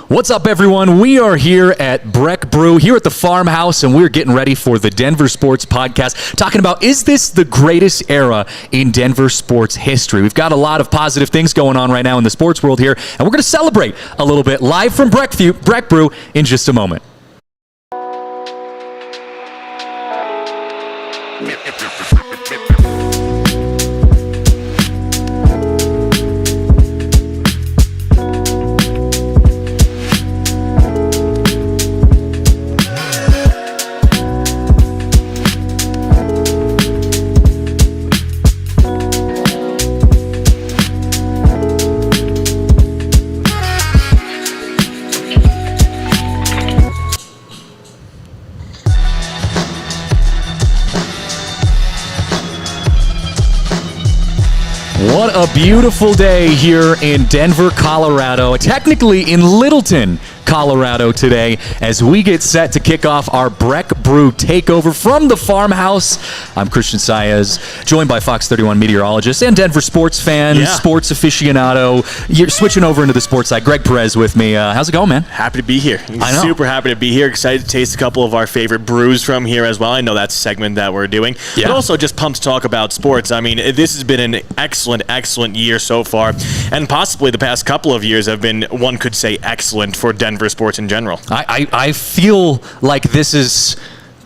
What's up, everyone? We are here at Breck Brew, here at the farmhouse, and we're getting ready for the Denver Sports Podcast, talking about, is this the greatest era in Denver sports history? We've got a lot of positive things going on right now in the sports world here, and we're going to celebrate a little bit live from Breck Brew in just a moment. What a beautiful day here in Denver, Colorado. Technically in Littleton, Colorado today, as we get set to kick off our Breck Brew takeover from the farmhouse. I'm Christian Saez, joined by Fox 31 meteorologist and Denver sports fan, sports aficionado. You're switching over into the sports side. Greg Perez with me. How's it going, man? Happy to be here. I know. Super happy to be here. Excited to taste a couple of our favorite brews from here as well. I know that's a segment that we're doing. Yeah. But also just pumped to talk about sports. I mean, this has been an excellent year so far. And possibly the past couple of years have been, one could say, excellent for Denver sports in general. I feel like this is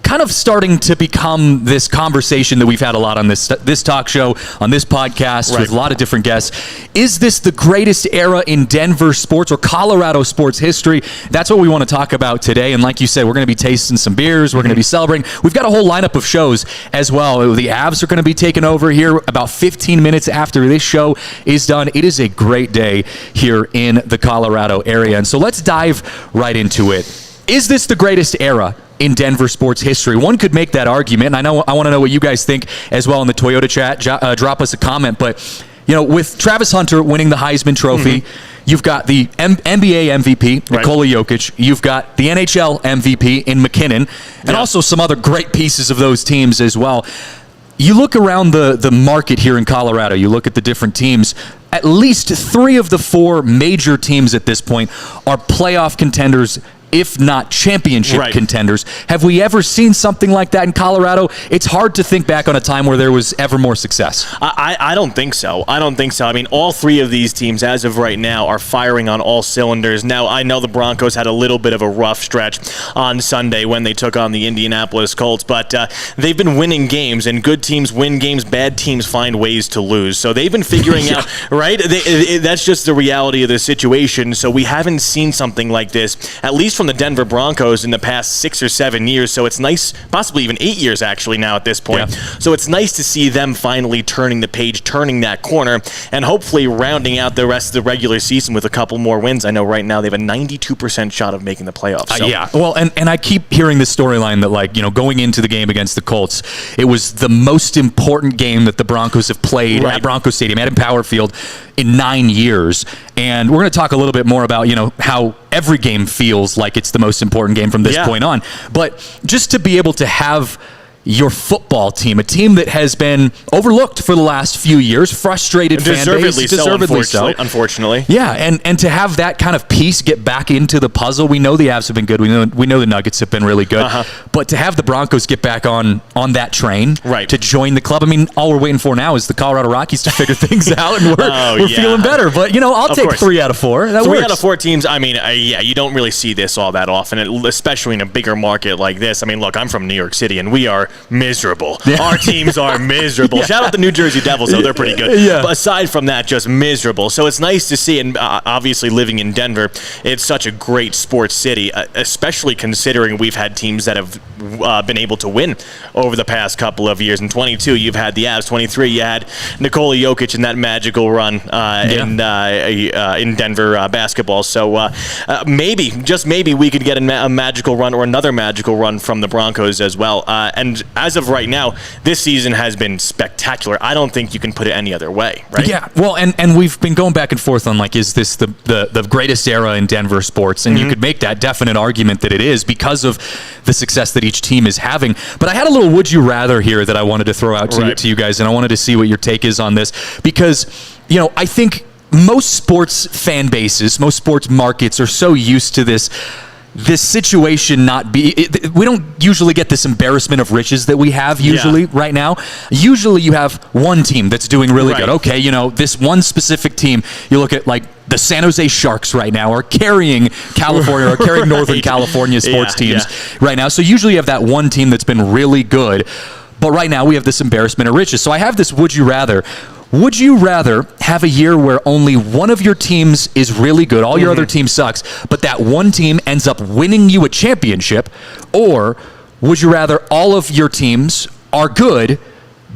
kind of starting to become this conversation that we've had a lot on this talk show, on this podcast, with a lot of different guests. Is this the greatest era in Denver sports or Colorado sports history? That's what we want to talk about today. And like you said, we're going to be tasting some beers. We're going to be celebrating. We've got a whole lineup of shows as well. The Avs are going to be taking over here about 15 minutes after this show is done. It is a great day here in the Colorado area. And so let's dive right into it. Is this the greatest era in Denver sports history? One could make that argument, and I want to know what you guys think as well in the Toyota chat. Drop us a comment. But, you know, with Travis Hunter winning the Heisman Trophy, you've got the NBA MVP, Nikola Jokic. You've got the NHL MVP in McKinnon, and also some other great pieces of those teams as well. You look around the market here in Colorado, you look at the different teams, at least 3 of the 4 major teams at this point are playoff contenders, if not championship contenders. Have we ever seen something like that in Colorado? It's hard to think back on a time where there was ever more success. I don't think so. I mean, all 3 of these teams, as of right now, are firing on all cylinders. Now, I know the Broncos had a little bit of a rough stretch on Sunday when they took on the Indianapolis Colts, but they've been winning games, and good teams win games, bad teams find ways to lose. So they've been figuring out, that's just the reality of the situation. So we haven't seen something like this, at least from the Denver Broncos, in the past 6 or 7 years. So it's nice, possibly even 8 years actually now at this point. Yeah. So it's nice to see them finally turning the page, turning that corner, and hopefully rounding out the rest of the regular season with a couple more wins. I know right now they have a 92% shot of making the playoffs. So. Yeah, well, and I keep hearing this storyline that, like, you know, going into the game against the Colts, it was the most important game that the Broncos have played at Bronco Stadium, at Empower Field, in 9 years. And we're going to talk a little bit more about, you know, how every game feels like it's the most important game from this point on. But just to be able to have your football team, a team that has been overlooked for the last few years, frustrated fan base, deservedly so, unfortunately. Yeah, and to have that kind of piece get back into the puzzle. We know the Avs have been good. We know the Nuggets have been really good. But to have the Broncos get back on that train, to join the club. I mean, all we're waiting for now is the Colorado Rockies to figure things out, and we're feeling better. But, you know, I'll take 3 out of 4. That 3 out of 4 teams. I mean, you don't really see this all that often, especially in a bigger market like this. I mean, look, I'm from New York City, and we are miserable. Our teams are miserable. Shout out the New Jersey Devils, though. They're pretty good. But aside from that, just miserable. So it's nice to see, and obviously living in Denver, it's such a great sports city, especially considering we've had teams that have been able to win over the past couple of years. In 22, you've had the Avs. 23, you had Nikola Jokic in that magical run in Denver basketball. So maybe, just maybe, we could get a magical run or another magical run from the Broncos as well. And as of right now, this season has been spectacular. I don't think you can put it any other way, right? Yeah, well, and we've been going back and forth on, like, is this the greatest era in Denver sports? And you could make that definite argument that it is because of the success that each team is having. But I had a little would you rather here that I wanted to throw out to you guys, and I wanted to see what your take is on this, because, you know, I think most sports fan bases, most sports markets are so used to this situation we don't usually get this embarrassment of riches that we have usually right now. Usually you have one team that's doing really good. Okay, this one specific team, you look at like the San Jose Sharks right now are carrying California or carrying Northern California sports teams right now. So usually you have that one team that's been really good. But right now we have this embarrassment of riches. So I have this would you rather. Would you rather have a year where only one of your teams is really good, all your other team sucks, but that one team ends up winning you a championship? Or would you rather all of your teams are good,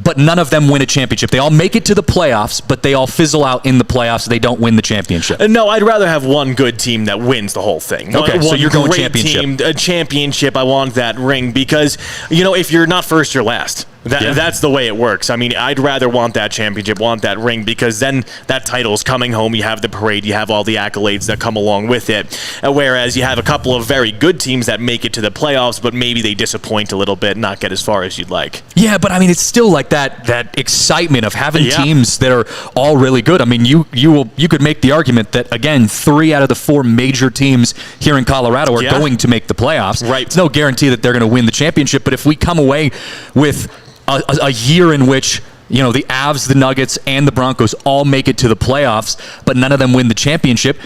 but none of them win a championship? They all make it to the playoffs, but they all fizzle out in the playoffs. They don't win the championship. No, I'd rather have one good team that wins the whole thing. Okay, so you're going great championship. Team, a championship, I want that ring because, if you're not first, you're last. That's the way it works. I mean, I'd rather want that championship, want that ring, because then that title's coming home. You have the parade. You have all the accolades that come along with it. Whereas you have a couple of very good teams that make it to the playoffs, but maybe they disappoint a little bit, not get as far as you'd like. Yeah, but I mean, it's still like that excitement of having teams that are all really good. I mean, you could make the argument that, again, 3 out of the 4 major teams here in Colorado are going to make the playoffs. Right. It's no guarantee that they're going to win the championship, but if we come away with a year in which the Avs, the Nuggets, and the Broncos all make it to the playoffs, but none of them win the championship,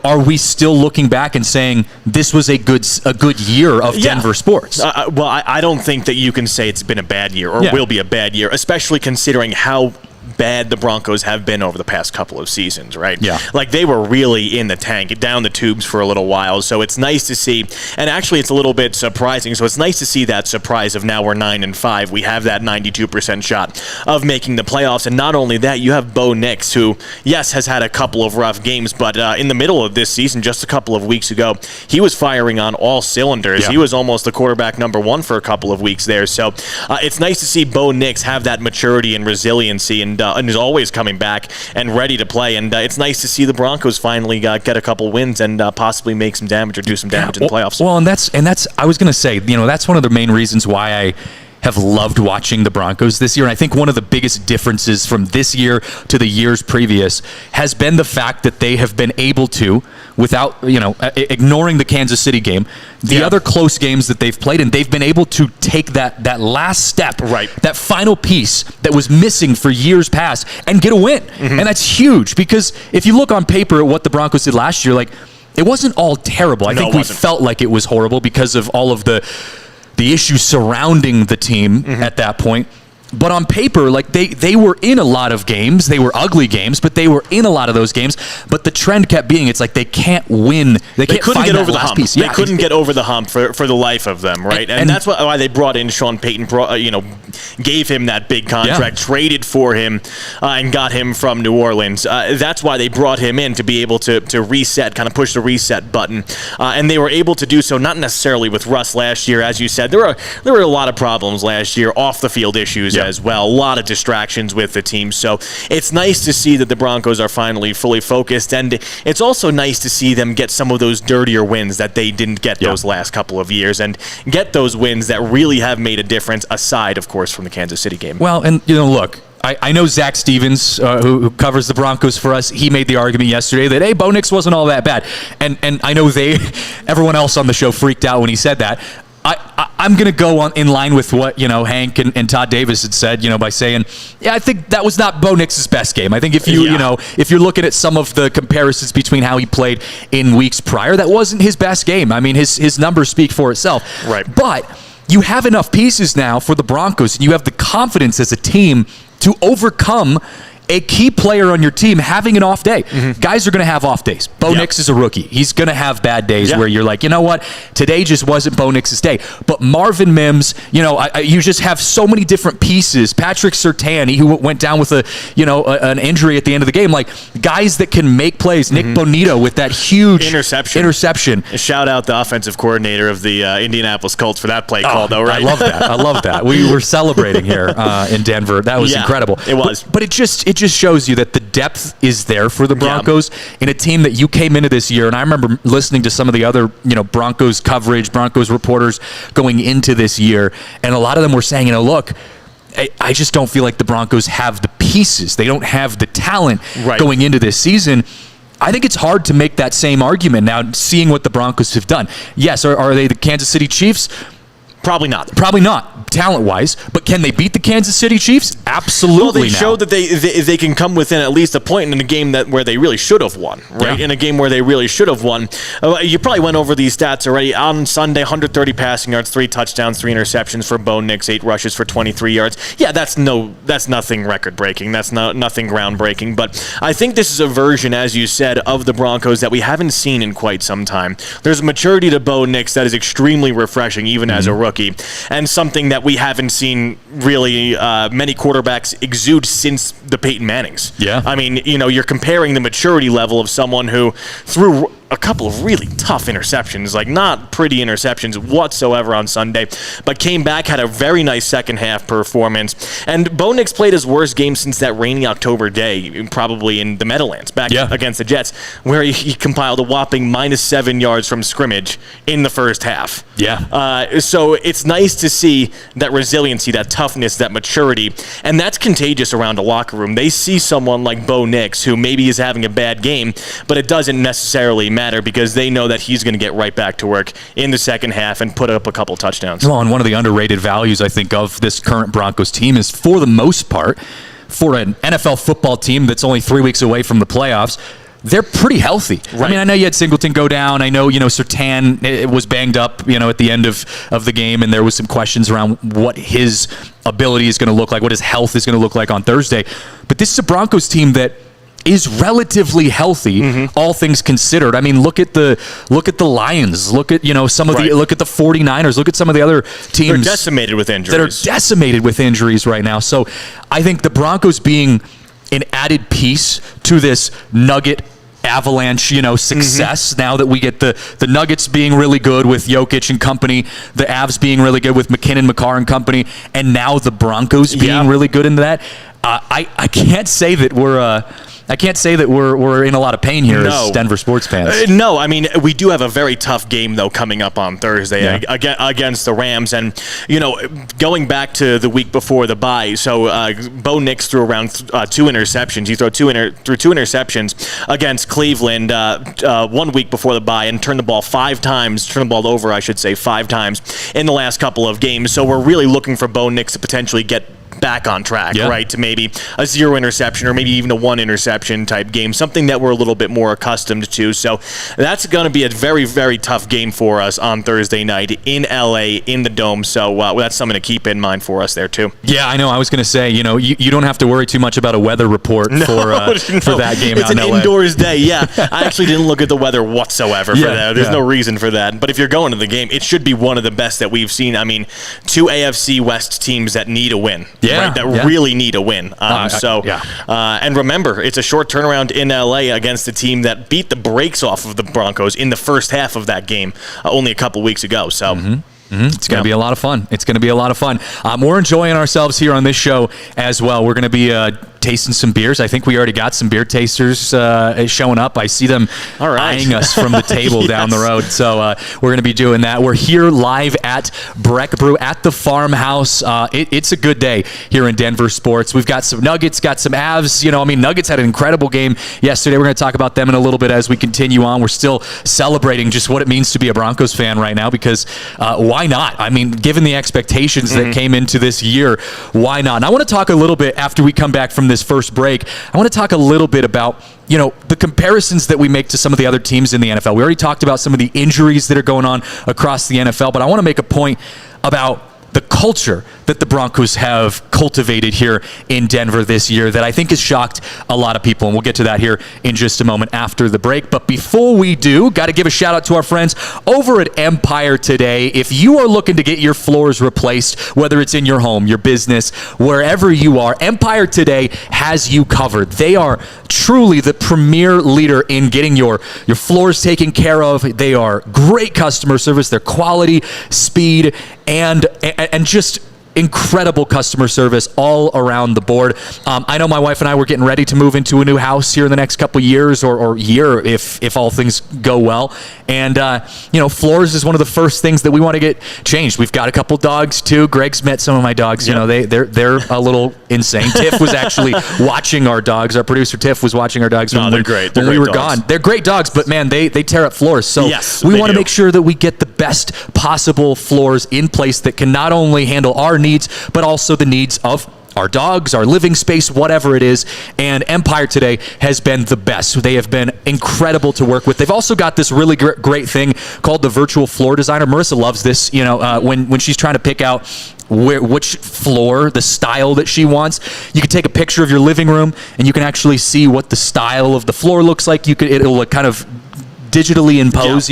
are we still looking back and saying this was a good year of Denver sports? Well, I don't think that you can say it's been a bad year or will be a bad year, especially considering how bad the Broncos have been over the past couple of seasons, right? Yeah. Like, they were really in the tank, down the tubes for a little while, so it's nice to see, and actually it's a little bit surprising, so it's nice to see that surprise of now we're 9-5. We have that 92% shot of making the playoffs, and not only that, you have Bo Nix, who, yes, has had a couple of rough games, but in the middle of this season, just a couple of weeks ago, he was firing on all cylinders. Yeah. He was almost the quarterback number 1 for a couple of weeks there, so it's nice to see Bo Nix have that maturity and resiliency and is always coming back and ready to play. And it's nice to see the Broncos finally get a couple wins and possibly make some damage or do some damage in the playoffs. Well, and that's I was going to say, that's one of the main reasons why I have loved watching the Broncos this year. And I think one of the biggest differences from this year to the years previous has been the fact that they have been able to, without, ignoring the Kansas City game, the other close games that they've played, and they've been able to take that last step, that final piece that was missing for years past, and get a win. And that's huge, because if you look on paper at what the Broncos did last year, like, it wasn't all terrible. I think we felt like it was horrible because of all of the issues surrounding the team at that point. But on paper, like, they were in a lot of games. They were ugly games, but they were in a lot of those games. But the trend kept being, it's like they can't win. They couldn't get over the hump. Piece. They couldn't get over the hump for the life of them, right? And that's why they brought in Sean Payton, gave him that big contract, traded for him, and got him from New Orleans. That's why they brought him in, to be able to reset, kind of push the reset button. And they were able to do so, not necessarily with Russ last year, as you said. There were a lot of problems last year, off the field issues as well. A lot of distractions with the team. So it's nice to see that the Broncos are finally fully focused, and it's also nice to see them get some of those dirtier wins that they didn't get those last couple of years, and get those wins that really have made a difference, aside, of course, from the Kansas City game. Well, and, look, I know Zach Stevens, who covers the Broncos for us, he made the argument yesterday that, hey, Bo Nix wasn't all that bad. And I know everyone else on the show freaked out when he said that. I'm going to go in line with what, Hank and Todd Davis had said, by saying, I think that was not Bo Nix's best game. I think if if you're looking at some of the comparisons between how he played in weeks prior, that wasn't his best game. I mean, his numbers speak for itself. Right. But you have enough pieces now for the Broncos, and you have the confidence as a team to overcome a key player on your team having an off day. Guys are going to have off days. Bo Nix is a rookie. He's going to have bad days where you're like, you know what? Today just wasn't Bo Nix's day. But Marvin Mims, you just have so many different pieces. Patrick Surtain, who went down with an injury at the end of the game. Like, guys that can make plays. Nick Bonito with that huge interception. Shout out the offensive coordinator of the Indianapolis Colts for that play call, though, right? I love that. We were celebrating here in Denver. That was incredible. It was. But it just shows you that the depth is there for the Broncos in a team that you came into this year. And I remember listening to some of the other, Broncos coverage, Broncos reporters going into this year, and a lot of them were saying, look, I just don't feel like the Broncos have the pieces. They don't have the talent going into this season. I think it's hard to make that same argument now, seeing what the Broncos have done. Yes, are they the Kansas City Chiefs? Probably not. Probably not, talent-wise. But can they beat the Kansas City Chiefs? Absolutely. Well, they showed that they can come within at least a point in a game where they really should have won, right? Yeah. In a game where they really should have won. You probably went over these stats already. On Sunday, 130 passing yards, 3 touchdowns, 3 interceptions for Bo Nix, 8 rushes for 23 yards. Yeah, that's nothing record-breaking. That's nothing groundbreaking. But I think this is a version, as you said, of the Broncos that we haven't seen in quite some time. There's a maturity to Bo Nix that is extremely refreshing, even as a rookie. And something that we haven't seen really many quarterbacks exude since the Peyton Mannings. Yeah. I mean, you're comparing the maturity level of someone who threw a couple of really tough interceptions, like not pretty interceptions whatsoever on Sunday, but came back, had a very nice second half performance. And Bo Nix played his worst game since that rainy October day, probably in the Meadowlands, back against the Jets, where he compiled a whopping -7 yards from scrimmage in the first half. Yeah. So it's nice to see that resiliency, that toughness, that maturity, and that's contagious around a locker room. They see someone like Bo Nix, who maybe is having a bad game, but it doesn't necessarily matter because they know that he's going to get right back to work in the second half and put up a couple touchdowns. Well, and one of the underrated values, I think, of this current Broncos team is, for the most part, for an NFL football team that's only 3 weeks away from the playoffs, they're pretty healthy. Right. I mean, I know you had Singleton go down. I know, Surtain was banged up, at the end of the game, and there was some questions around what his ability is going to look like, what his health is going to look like on Thursday. But this is a Broncos team that is relatively healthy, all things considered. I mean, look at the Lions. Look at look at the 49ers. Look at some of the other teams. They're decimated with injuries. That are decimated with injuries right now. So I think the Broncos being an added piece to this Nugget avalanche, success. Now that we get the Nuggets being really good with Jokic and company, the Avs being really good with McKinnon, McCarr and company, and now the Broncos being really good in that. I can't say that we're in a lot of pain here as Denver sports fans. No, I mean, we do have a very tough game, though, coming up on Thursday against the Rams. And, going back to the week before the bye, so Bo Nix threw around 2 interceptions. He threw two interceptions against Cleveland 1 week before the bye and turned the ball 5 times, over, I should say, 5 times in the last couple of games. So we're really looking for Bo Nix to potentially get back on track, right, to maybe a 0 interception or maybe even a 1 interception type game, something that we're a little bit more accustomed to. So that's going to be a very, very tough game for us on Thursday night in LA in the Dome. So that's something to keep in mind for us there too. Yeah, I know. I was going to say, you don't have to worry too much about a weather report for that game it's out in LA. It's an indoors day, yeah. I actually didn't look at the weather whatsoever for that. There's no reason for that. But if you're going to the game, it should be one of the best that we've seen. I mean, 2 AFC West teams that need a win. Really need a win. And remember, it's a short turnaround in LA against a team that beat the brakes off of the Broncos in the first half of that game only a couple weeks ago. So. It's going to be a lot of fun. We're enjoying ourselves here on this show as well. We're going to be tasting some beers. I think we already got some beer tasters showing up. I see them eyeing us from the table down the road. So we're going to be doing that. We're here live at Breck Brew at the Farmhouse. It's a good day here in Denver sports. We've got some Nuggets, got some Avs. Nuggets had an incredible game yesterday. We're going to talk about them in a little bit as we continue on. We're still celebrating just what it means to be a Broncos fan right now because why not? I mean, given the expectations that came into this year, why not? And I want to talk a little bit after we come back from this first break. I want to talk a little bit about, the comparisons that we make to some of the other teams in the NFL. We already talked about some of the injuries that are going on across the NFL, but I want to make a point about the culture that the Broncos have cultivated here in Denver this year that I think has shocked a lot of people. And we'll get to that here in just a moment after the break. But before we do, got to give a shout out to our friends over at Empire Today. If you are looking to get your floors replaced, whether it's in your home, your business, wherever you are, Empire Today has you covered. They are truly the premier leader in getting your floors taken care of. They are great customer service. Their quality, speed, and just incredible customer service all around the board. I know my wife and I were getting ready to move into a new house here in the next couple of years or year if all things go well. And, floors is one of the first things that we want to get changed. We've got a couple dogs too. Greg's met some of my dogs. You know, they're a little insane. Tiff was actually watching our dogs. Our producer Tiff was watching our dogs when we were gone. They're great dogs, but man, they tear up floors. So we want to make sure that we get the best possible floors in place that can not only handle our needs, but also the needs of our dogs, our living space, whatever it is. And Empire today has been the best. They have been incredible to work with. They've also got this really great thing called the virtual floor designer. Marissa loves this, when she's trying to pick out which floor, the style that she wants. You can take a picture of your living room and you can actually see what the style of the floor looks like. It'll kind of digitally impose,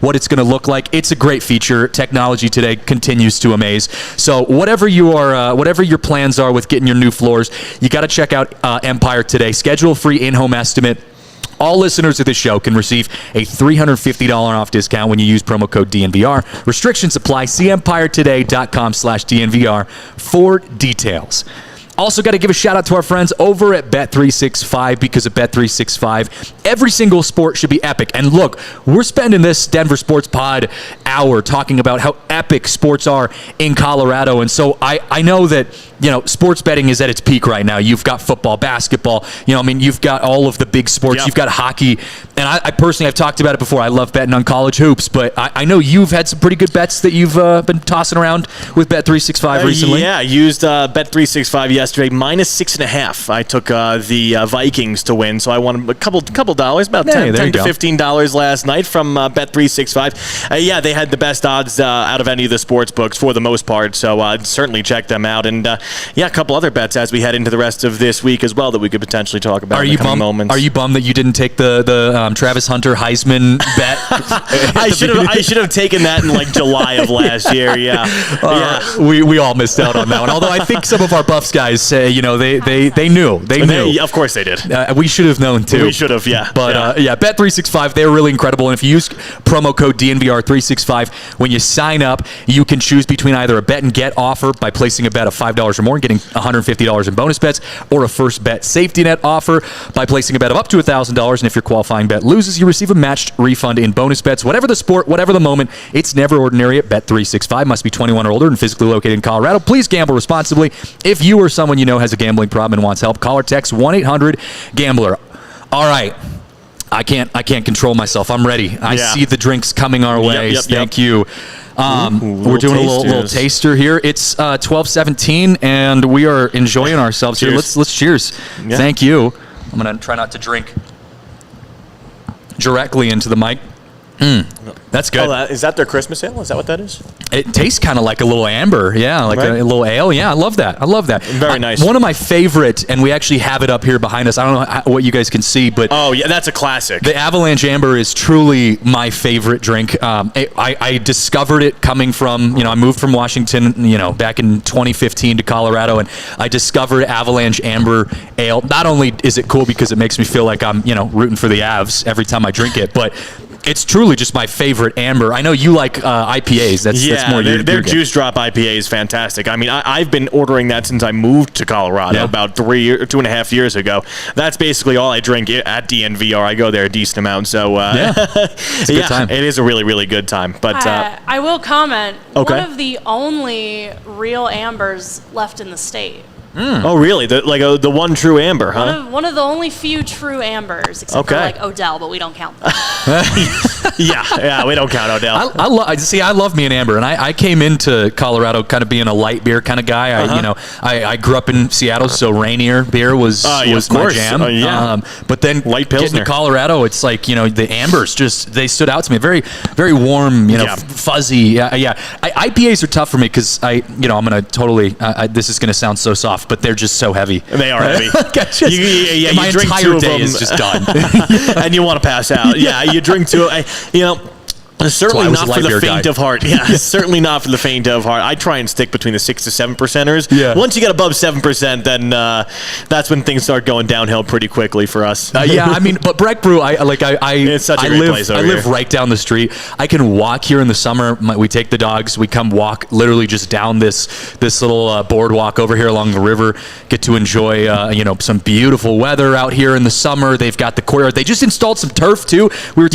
what it's going to look like. It's a great feature. Technology today continues to amaze. So whatever your plans are with getting your new floors, you got to check out Empire today. Schedule a free in-home estimate. All listeners of this show can receive a $350 off discount when you use promo code DNVR. Restrictions apply. See EmpireToday.com/DNVR for details. Also got to give a shout out to our friends over at Bet365 because of Bet365. Every single sport should be epic. And look, we're spending this Denver Sports Pod hour talking about how epic sports are in Colorado. And so I know that, sports betting is at its peak right now. You've got football, basketball, you've got all of the big sports. Yep. You've got hockey. And I personally, I've talked about it before. I love betting on college hoops, but I know you've had some pretty good bets that you've been tossing around with Bet365 recently. Yeah, I used Bet365 yesterday, -6.5. I took the Vikings to win, so I won a couple dollars, about $10 to $15 last night from Bet365. They had the best odds out of any of the sports books for the most part, so I'd certainly check them out. And a couple other bets as we head into the rest of this week as well that we could potentially talk about in the coming moments. Are you bummed that you didn't take the Travis Hunter Heisman bet? I should have taken that in July of last year. We all missed out on that one. Although I think some of our Buffs guys say they knew. They knew. Of course they did. We should have known too. We should have. Yeah. But Bet365, they're really incredible. And if you use promo code DNVR365 when you sign up, you can choose between either a bet and get offer by placing a bet of $5 or more and getting $150 in bonus bets, or a first bet safety net offer by placing a bet of up to $1,000. And if your qualifying bet loses, you receive a matched refund in bonus bets. Whatever the sport, whatever the moment, it's never ordinary at Bet365. Must be 21 or older and physically located in Colorado. Please gamble responsibly. If you or someone you know has a gambling problem and wants help, call or text 1-800-GAMBLER. All right. I can't control myself. I'm ready. I see the drinks coming our way. Thank you. We're doing a little taster here. It's 12:17, and we are enjoying ourselves here. Let's cheers. Yeah. Thank you. I'm gonna try not to drink directly into the mic. That's good. Is that their Christmas ale? Is that what that is? It tastes kind of like a little amber. Yeah, like a little ale. Yeah, I love that. Very nice. One of my favorite, and we actually have it up here behind us. I don't know what you guys can see, but... Oh, yeah, that's a classic. The Avalanche Amber is truly my favorite drink. I discovered it coming from, I moved from Washington, back in 2015 to Colorado, and I discovered Avalanche Amber Ale. Not only is it cool because it makes me feel like I'm, rooting for the Avs every time I drink it, but... It's truly just my favorite amber. I know you like IPAs. That's more your their Juice Drop IPA is fantastic. I mean, I've been ordering that since I moved to Colorado about 2.5 years ago. That's basically all I drink at DNVR. I go there a decent amount. So it's a good time. It is a really, really good time. But I will comment. Okay. One of the only real ambers left in the state. Oh, really? The one true amber, huh? One of the only few true ambers, except for Odell, but we don't count them. yeah, we don't count Odell. I love me an amber, and I came into Colorado kind of being a light beer kind of guy. I grew up in Seattle, so Rainier beer was my jam. But then light getting to Colorado, it's like the ambers they stood out to me. Very, very warm, fuzzy. IPAs are tough for me because I'm gonna totally. This is gonna sound so soft, but they're just so heavy. They are heavy. My drink entire two of day them, is just done. and you want to pass out. Yeah, you drink two. Certainly That's why I was not a for light the beer faint guy. of heart. Yeah, certainly not for the faint of heart. I try and stick between the 6 to 7%ers. Yeah. Once you get above 7%, then that's when things start going downhill pretty quickly for us. Yeah, I mean, but Breck Brew, It's such a great place over I live here. right down the street. I can walk here in the summer. We take the dogs. We come walk literally just down this little boardwalk over here along the river. Get to enjoy some beautiful weather out here in the summer. They've got the courtyard. They just installed some turf too. We were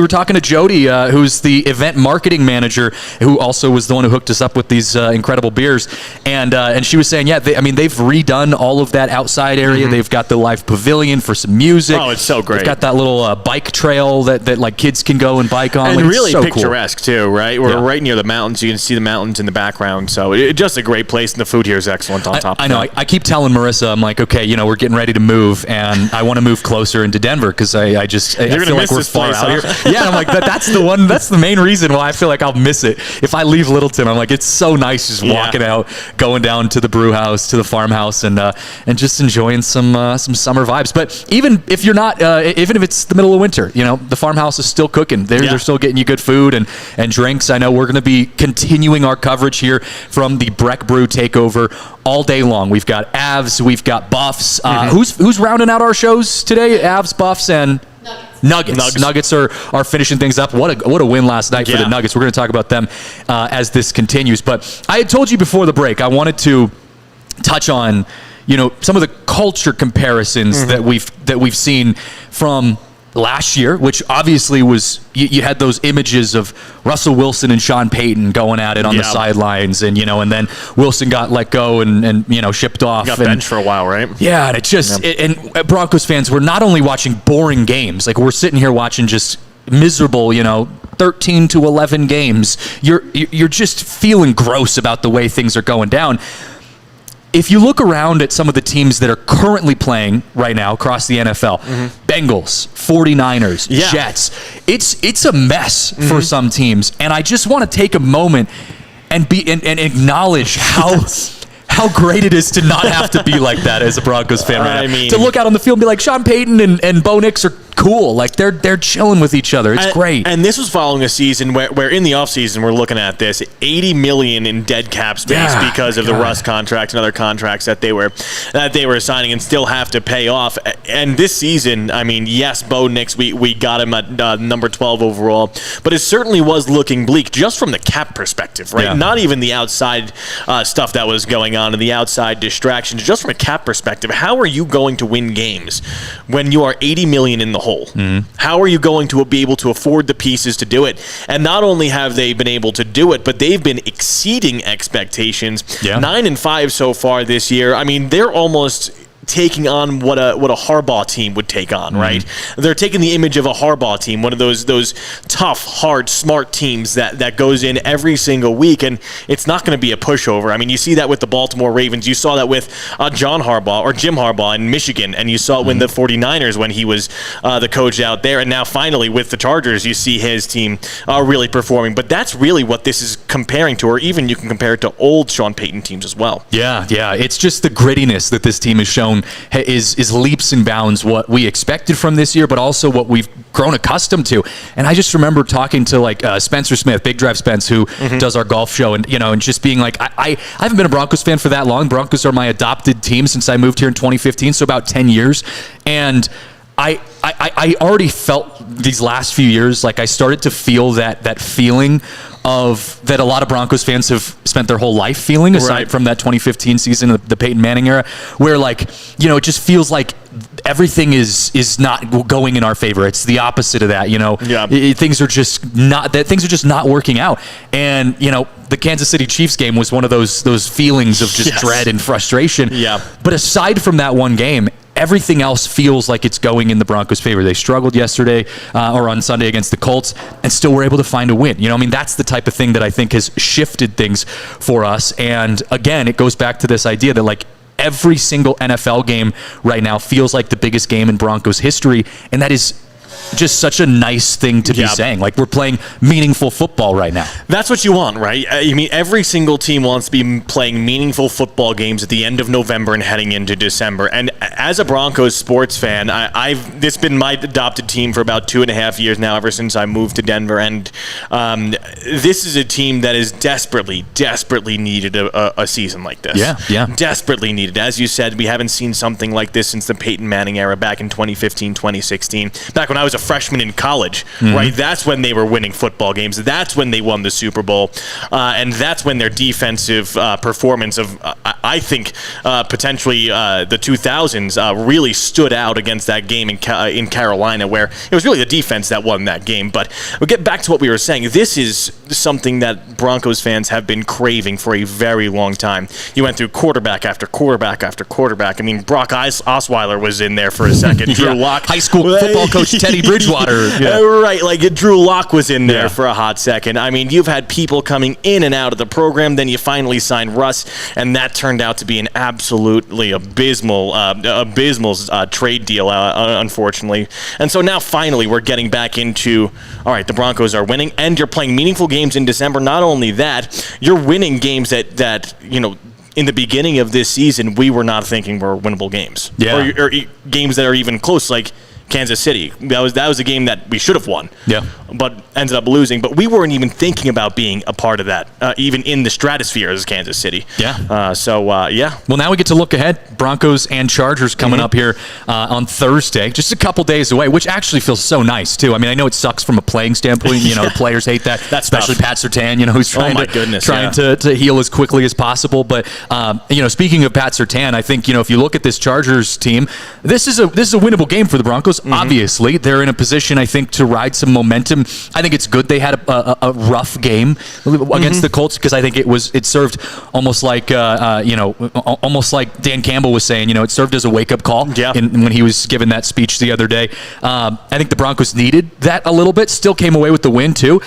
talking to Jody, who's the event marketing manager, who also was the one who hooked us up with these incredible beers, and she was saying, they've redone all of that outside area. Mm-hmm. They've got the live pavilion for some music. Oh, it's so great. They've got that little bike trail that like kids can go and bike on. And Like, it's really so picturesque too, right? We're Yeah. right near the mountains. You can see the mountains in the background. So it's just a great place, and the food here is excellent on top I of know. that. I keep telling Marissa, I'm like, okay, we're getting ready to move, and I want to move closer into Denver because I gonna feel like miss we're this far place, out huh? here. Yeah, I'm like, that's the one. That's the main reason why I feel like I'll miss it. If I leave Littleton, I'm like, it's so nice just walking out, going down to the brew house, to the farmhouse, and just enjoying some summer vibes. But even if you're not, even if it's the middle of winter, the farmhouse is still cooking. They're still getting you good food and drinks. I know we're going to be continuing our coverage here from the Breck Brew Takeover all day long. We've got Avs, we've got Buffs. Who's rounding out our shows today? Avs, Buffs, and Nuggets are finishing things up. What a win last night for the Nuggets. We're going to talk about them as this continues. But I had told you before the break, I wanted to touch on some of the culture comparisons that we've seen from last year, which obviously was you had those images of Russell Wilson and Sean Payton going at it on the sidelines, and and then Wilson got let go and shipped off. Got benched for a while, right? Yeah, and it just and Broncos fans were not only watching boring games, like we're sitting here watching just miserable, 13 to 11 games. You're just feeling gross about the way things are going down. If you look around at some of the teams that are currently playing right now across the NFL, Bengals, 49ers, Jets, it's a mess for some teams. And I just want to take a moment and acknowledge how great it is to not have to be like that as a Broncos fan right now. To look out on the field and be like, Sean Payton and Bo Nix are cool. Like they're chilling with each other. It's great. And this was following a season where in the offseason we're looking at this $80 million in dead cap space because of the Russ contract and other contracts that they were signing and still have to pay off. And this season, yes, Bo Nix, we got him at number 12 overall, but it certainly was looking bleak just from the cap perspective, right? Yeah. Not even the outside stuff that was going on and the outside distractions. Just from a cap perspective, how are you going to win games when you are $80 million in the hole? How are you going to be able to afford the pieces to do it? And not only have they been able to do it, but they've been exceeding expectations. 9-5 so far this year. They're almost taking on what a Harbaugh team would take on, right? They're taking the image of a Harbaugh team, one of those tough, hard, smart teams that goes in every single week, and it's not going to be a pushover. You see that with the Baltimore Ravens. You saw that with Jim Harbaugh in Michigan, and you saw it with the 49ers when he was the coach out there, and now finally with the Chargers, you see his team really performing. But that's really what this is comparing to, or even you can compare it to old Sean Payton teams as well. Yeah. It's just the grittiness that this team has shown is leaps and bounds what we expected from this year, but also what we've grown accustomed to. And I just remember talking to Spencer Smith, Big Drive Spence, who does our golf show, and and just being like, I haven't been a Broncos fan for that long. Broncos are my adopted team since I moved here in 2015, so about 10 years. And I already felt these last few years, like I started to feel that feeling of that a lot of Broncos fans have spent their whole life feeling, aside from that 2015 season, the Peyton Manning era, where it just feels like everything is not going in our favor. It's the opposite of that. Things are just not working out. And the Kansas City Chiefs game was one of those feelings of just dread and frustration. But aside from that one game, everything else feels like it's going in the Broncos' favor. They struggled yesterday or on Sunday against the Colts and still were able to find a win. That's the type of thing that I think has shifted things for us. And again, it goes back to this idea that every single NFL game right now feels like the biggest game in Broncos history. And that is just such a nice thing to be saying. Like, we're playing meaningful football right now. That's what you want, right? I mean, every single team wants to be playing meaningful football games at the end of November and heading into December. And as a Broncos sports fan, this has been my adopted team for about 2.5 years now, ever since I moved to Denver. And this is a team that is desperately needed a season like this. Yeah. Desperately needed. As you said, we haven't seen something like this since the Peyton Manning era back in 2015, 2016. Back when I was a freshman in college, right? That's when they were winning football games. That's when they won the Super Bowl. And that's when their defensive performance of, I think, potentially the 2000s really stood out against that game in Carolina, where it was really the defense that won that game. But we'll get back to what we were saying. This is something that Broncos fans have been craving for a very long time. You went through quarterback after quarterback after quarterback. I mean, Brock Osweiler was in there for a second. Drew Lock. High school football coach Teddy Bridgewater. Right, like Drew Lock was in there for a hot second. I mean, you've had people coming in and out of the program. Then you finally signed Russ, and that turned out to be an absolutely abysmal trade deal, unfortunately. And so now finally we're getting back into, all right, the Broncos are winning, and you're playing meaningful games in December. Not only that, you're winning games that in the beginning of this season, we were not thinking were winnable games. Yeah. Or games that are even close, like Kansas City. That was a game that we should have won. Yeah. But ended up losing. But we weren't even thinking about being a part of that, even in the stratosphere as Kansas City. Yeah. Yeah. Well, now we get to look ahead. Broncos and Chargers coming up here on Thursday, just a couple days away, which actually feels so nice too. I mean, I know it sucks from a playing standpoint. The players hate that, especially tough. Pat Surtain. Who's trying to heal as quickly as possible. But speaking of Pat Surtain, I think if you look at this Chargers team, this is a winnable game for the Broncos. Obviously, they're in a position, I think, to ride some momentum. I think it's good they had a rough game against the Colts, because I think it served almost like almost like Dan Campbell was saying. It served as a wake up call when he was giving that speech the other day. I think the Broncos needed that a little bit. Still came away with the win too.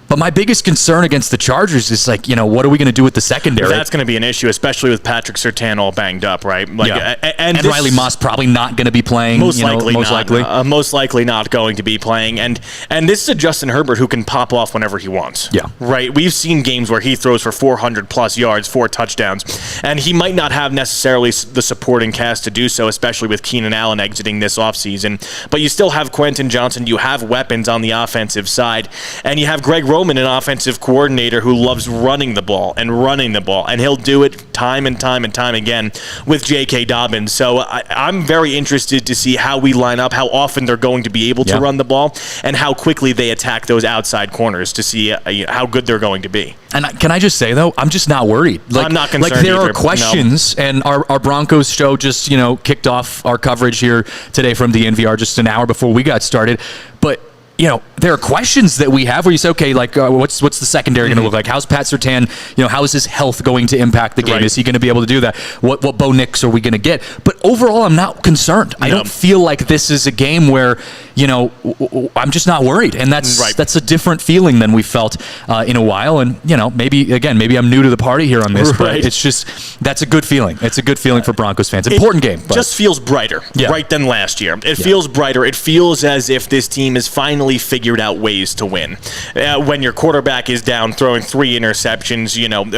But my biggest concern against the Chargers is what are we going to do with the secondary? That's going to be an issue, especially with Patrick Surtain all banged up, right? And Riley Moss probably not going to be playing. Most likely not going to be playing. And this is a Justin Herbert who can pop off whenever he wants. Yeah. Right? We've seen games where he throws for 400-plus yards, 4 touchdowns, and he might not have necessarily the supporting cast to do so, especially with Keenan Allen exiting this offseason. But you still have Quentin Johnson. You have weapons on the offensive side, and you have Greg Roman, an offensive coordinator who loves running the ball, and he'll do it time and time again with J.K. Dobbins. So I'm very interested to see how we line up, how often they're going to be able to run the ball, and how quickly they attack those outside corners to see how good they're going to be. And can I just say, though, I'm just not worried. I'm not concerned there either. Are questions, and our Broncos show just kicked off our coverage here today from DNVR just an hour before we got started. But there are questions that we have where you say, okay, what's the secondary going to look like? How's Pat Surtain? How is his health going to impact the game? Right. Is he going to be able to do that? What Bo Nix are we going to get? But overall, I'm not concerned. I don't feel like this is a game where, I'm just not worried. And that's a different feeling than we felt in a while. And, maybe I'm new to the party here on this, but it's just, that's a good feeling. It's a good feeling for Broncos fans. Important game. But just feels brighter, than last year. It feels brighter. It feels as if this team is finally figured out ways to win. When your quarterback is down, throwing 3 interceptions,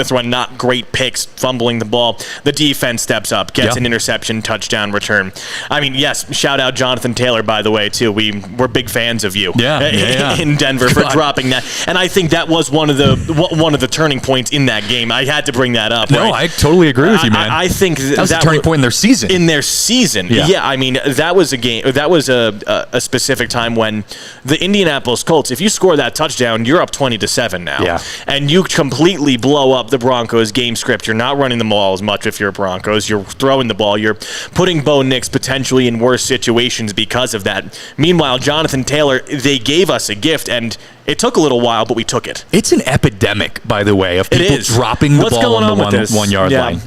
throwing not great picks, fumbling the ball, the defense steps up, gets an interception, touchdown return. I mean, yes, shout out Jonathan Taylor, by the way, too. We're big fans of you in Denver for dropping that. And I think that was one of the turning points in that game. I had to bring that up. No, I totally agree with you, man. I think that was a turning point in their season. Yeah, I mean, that was a game. That was a specific time when the Indianapolis Colts, if you score that touchdown, you're up 20-7 now. Yeah. And you completely blow up the Broncos game script. You're not running the ball as much if you're Broncos. You're throwing the ball. You're putting Bo Nix potentially in worse situations because of that. Meanwhile, Jonathan Taylor, they gave us a gift, and It took a little while, but we took it. It's an epidemic, by the way, of people dropping the ball on the 1 yard line.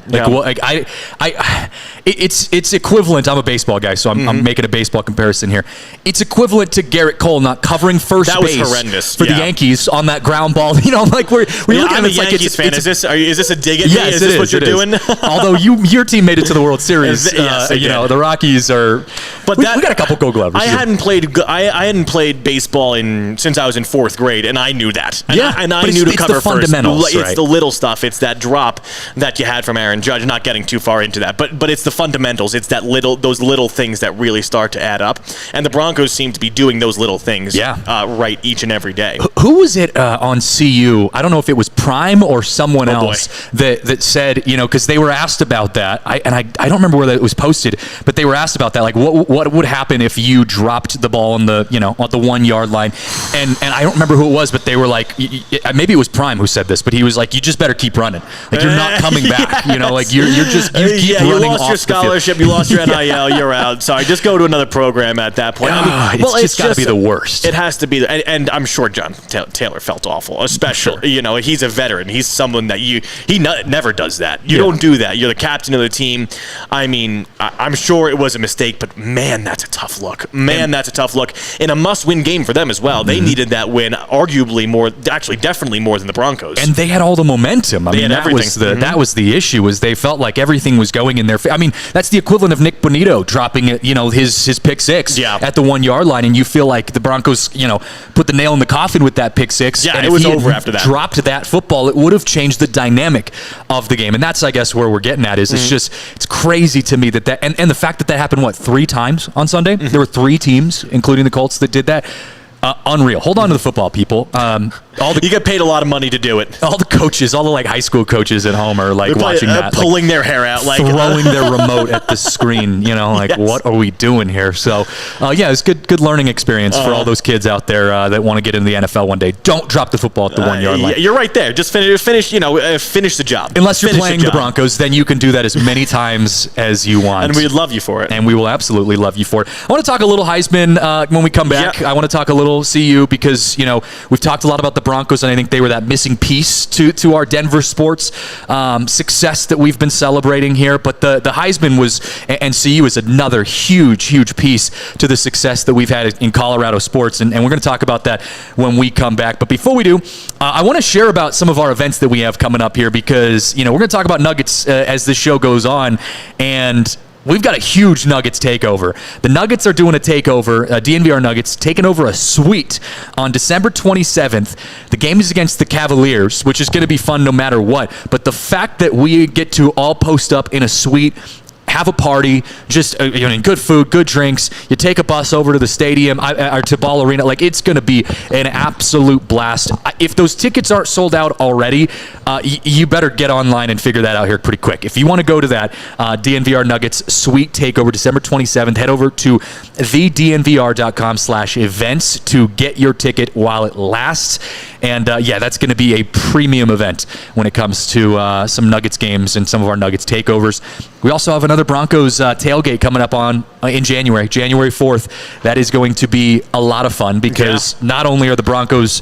It's equivalent. I'm a baseball guy, so I'm making a baseball comparison here. It's equivalent to Garrett Cole not covering first base horrendous. for the Yankees on that ground ball. Like we're looking at it, it's a like Yankees fan. Is this a dig at me? Yes, is this what you're doing? Although your team made it to the World Series, the Rockies are. But we got a couple Gold Glovers. I hadn't played baseball since I was in 4th grade, and I knew that. And I knew to cover the fundamentals, first. It's the little stuff. It's that drop that you had from Aaron Judge. Not getting too far into that, but it's the fundamentals. It's those little things that really start to add up. And the Broncos seem to be doing those little things right each and every day. Who was it on CU? I don't know if it was Prime or someone else that said, because they were asked about that. I don't remember where it was posted, but they were asked about that. Like, what would happen if you dropped the ball on the 1 yard line? And I don't remember who it was, but they were like, maybe it was Prime who said this, but he was like, you just better keep running. Like, you're not coming back. Like you're just you keep running. You lost your scholarship, you lost your NIL, you're out. Sorry, just go to another program at that point. It's got to be the worst. It has to be, and I'm sure John Taylor felt awful, especially. Sure. He's a veteran. He's someone that never does that. You don't do that. You're the captain of the team. I mean, I'm sure it was a mistake, but man, that's a tough look. That's a tough look in a must-win game for them as well. They needed that win, arguably more, actually, definitely more than the Broncos. And they had all the momentum. That was the issue. Was they felt like everything was going in their favor. I mean, that's the equivalent of Nick Bonito dropping it, his pick six at the 1 yard line, and you feel like the Broncos, put the nail in the coffin with that pick six. Yeah, and it was over after that. Dropped that football, it would have changed the dynamic of the game, and that's, I guess, where we're getting at. It's crazy to me that and the fact that happened 3 times on Sunday. There were 3 teams, including the Colts, that did that. Unreal. Hold on to the football, people. You get paid a lot of money to do it. All the coaches, all the high school coaches at home are watching that, pulling their hair out, throwing their remote at the screen. What are we doing here? So, it's good learning experience for all those kids out there that want to get into the NFL one day. Don't drop the football at the 1 yard line. You're right there. Just finish the job. Unless you're playing the Broncos, then you can do that as many times as you want. And we'd love you for it. And we will absolutely love you for it. I want to talk a little Heisman when we come back. I want to talk a little CU because, we've talked a lot about the Broncos, and I think they were that missing piece to our Denver sports success that we've been celebrating here. But the Heisman and CU is another huge piece to the success that we've had in Colorado sports, and we're going to talk about that when we come back. But before we do, I want to share about some of our events that we have coming up here because, we're going to talk about Nuggets as this show goes on, and we've got a huge Nuggets takeover. The Nuggets are doing a takeover, DNVR Nuggets, taking over a suite on December 27th. The game is against the Cavaliers, which is going to be fun no matter what. But the fact that we get to all post up in a suite, have a party, just good food, good drinks. You take a bus over to the stadium or to Ball Arena. It's going to be an absolute blast. If those tickets aren't sold out already, you better get online and figure that out here pretty quick. If you want to go to that DNVR Nuggets Suite Takeover December 27th, head over to thednvr.com/events to get your ticket while it lasts. And that's going to be a premium event when it comes to some Nuggets games and some of our Nuggets takeovers. We also have another Broncos tailgate coming up in January 4th. That is going to be a lot of fun because not only are the Broncos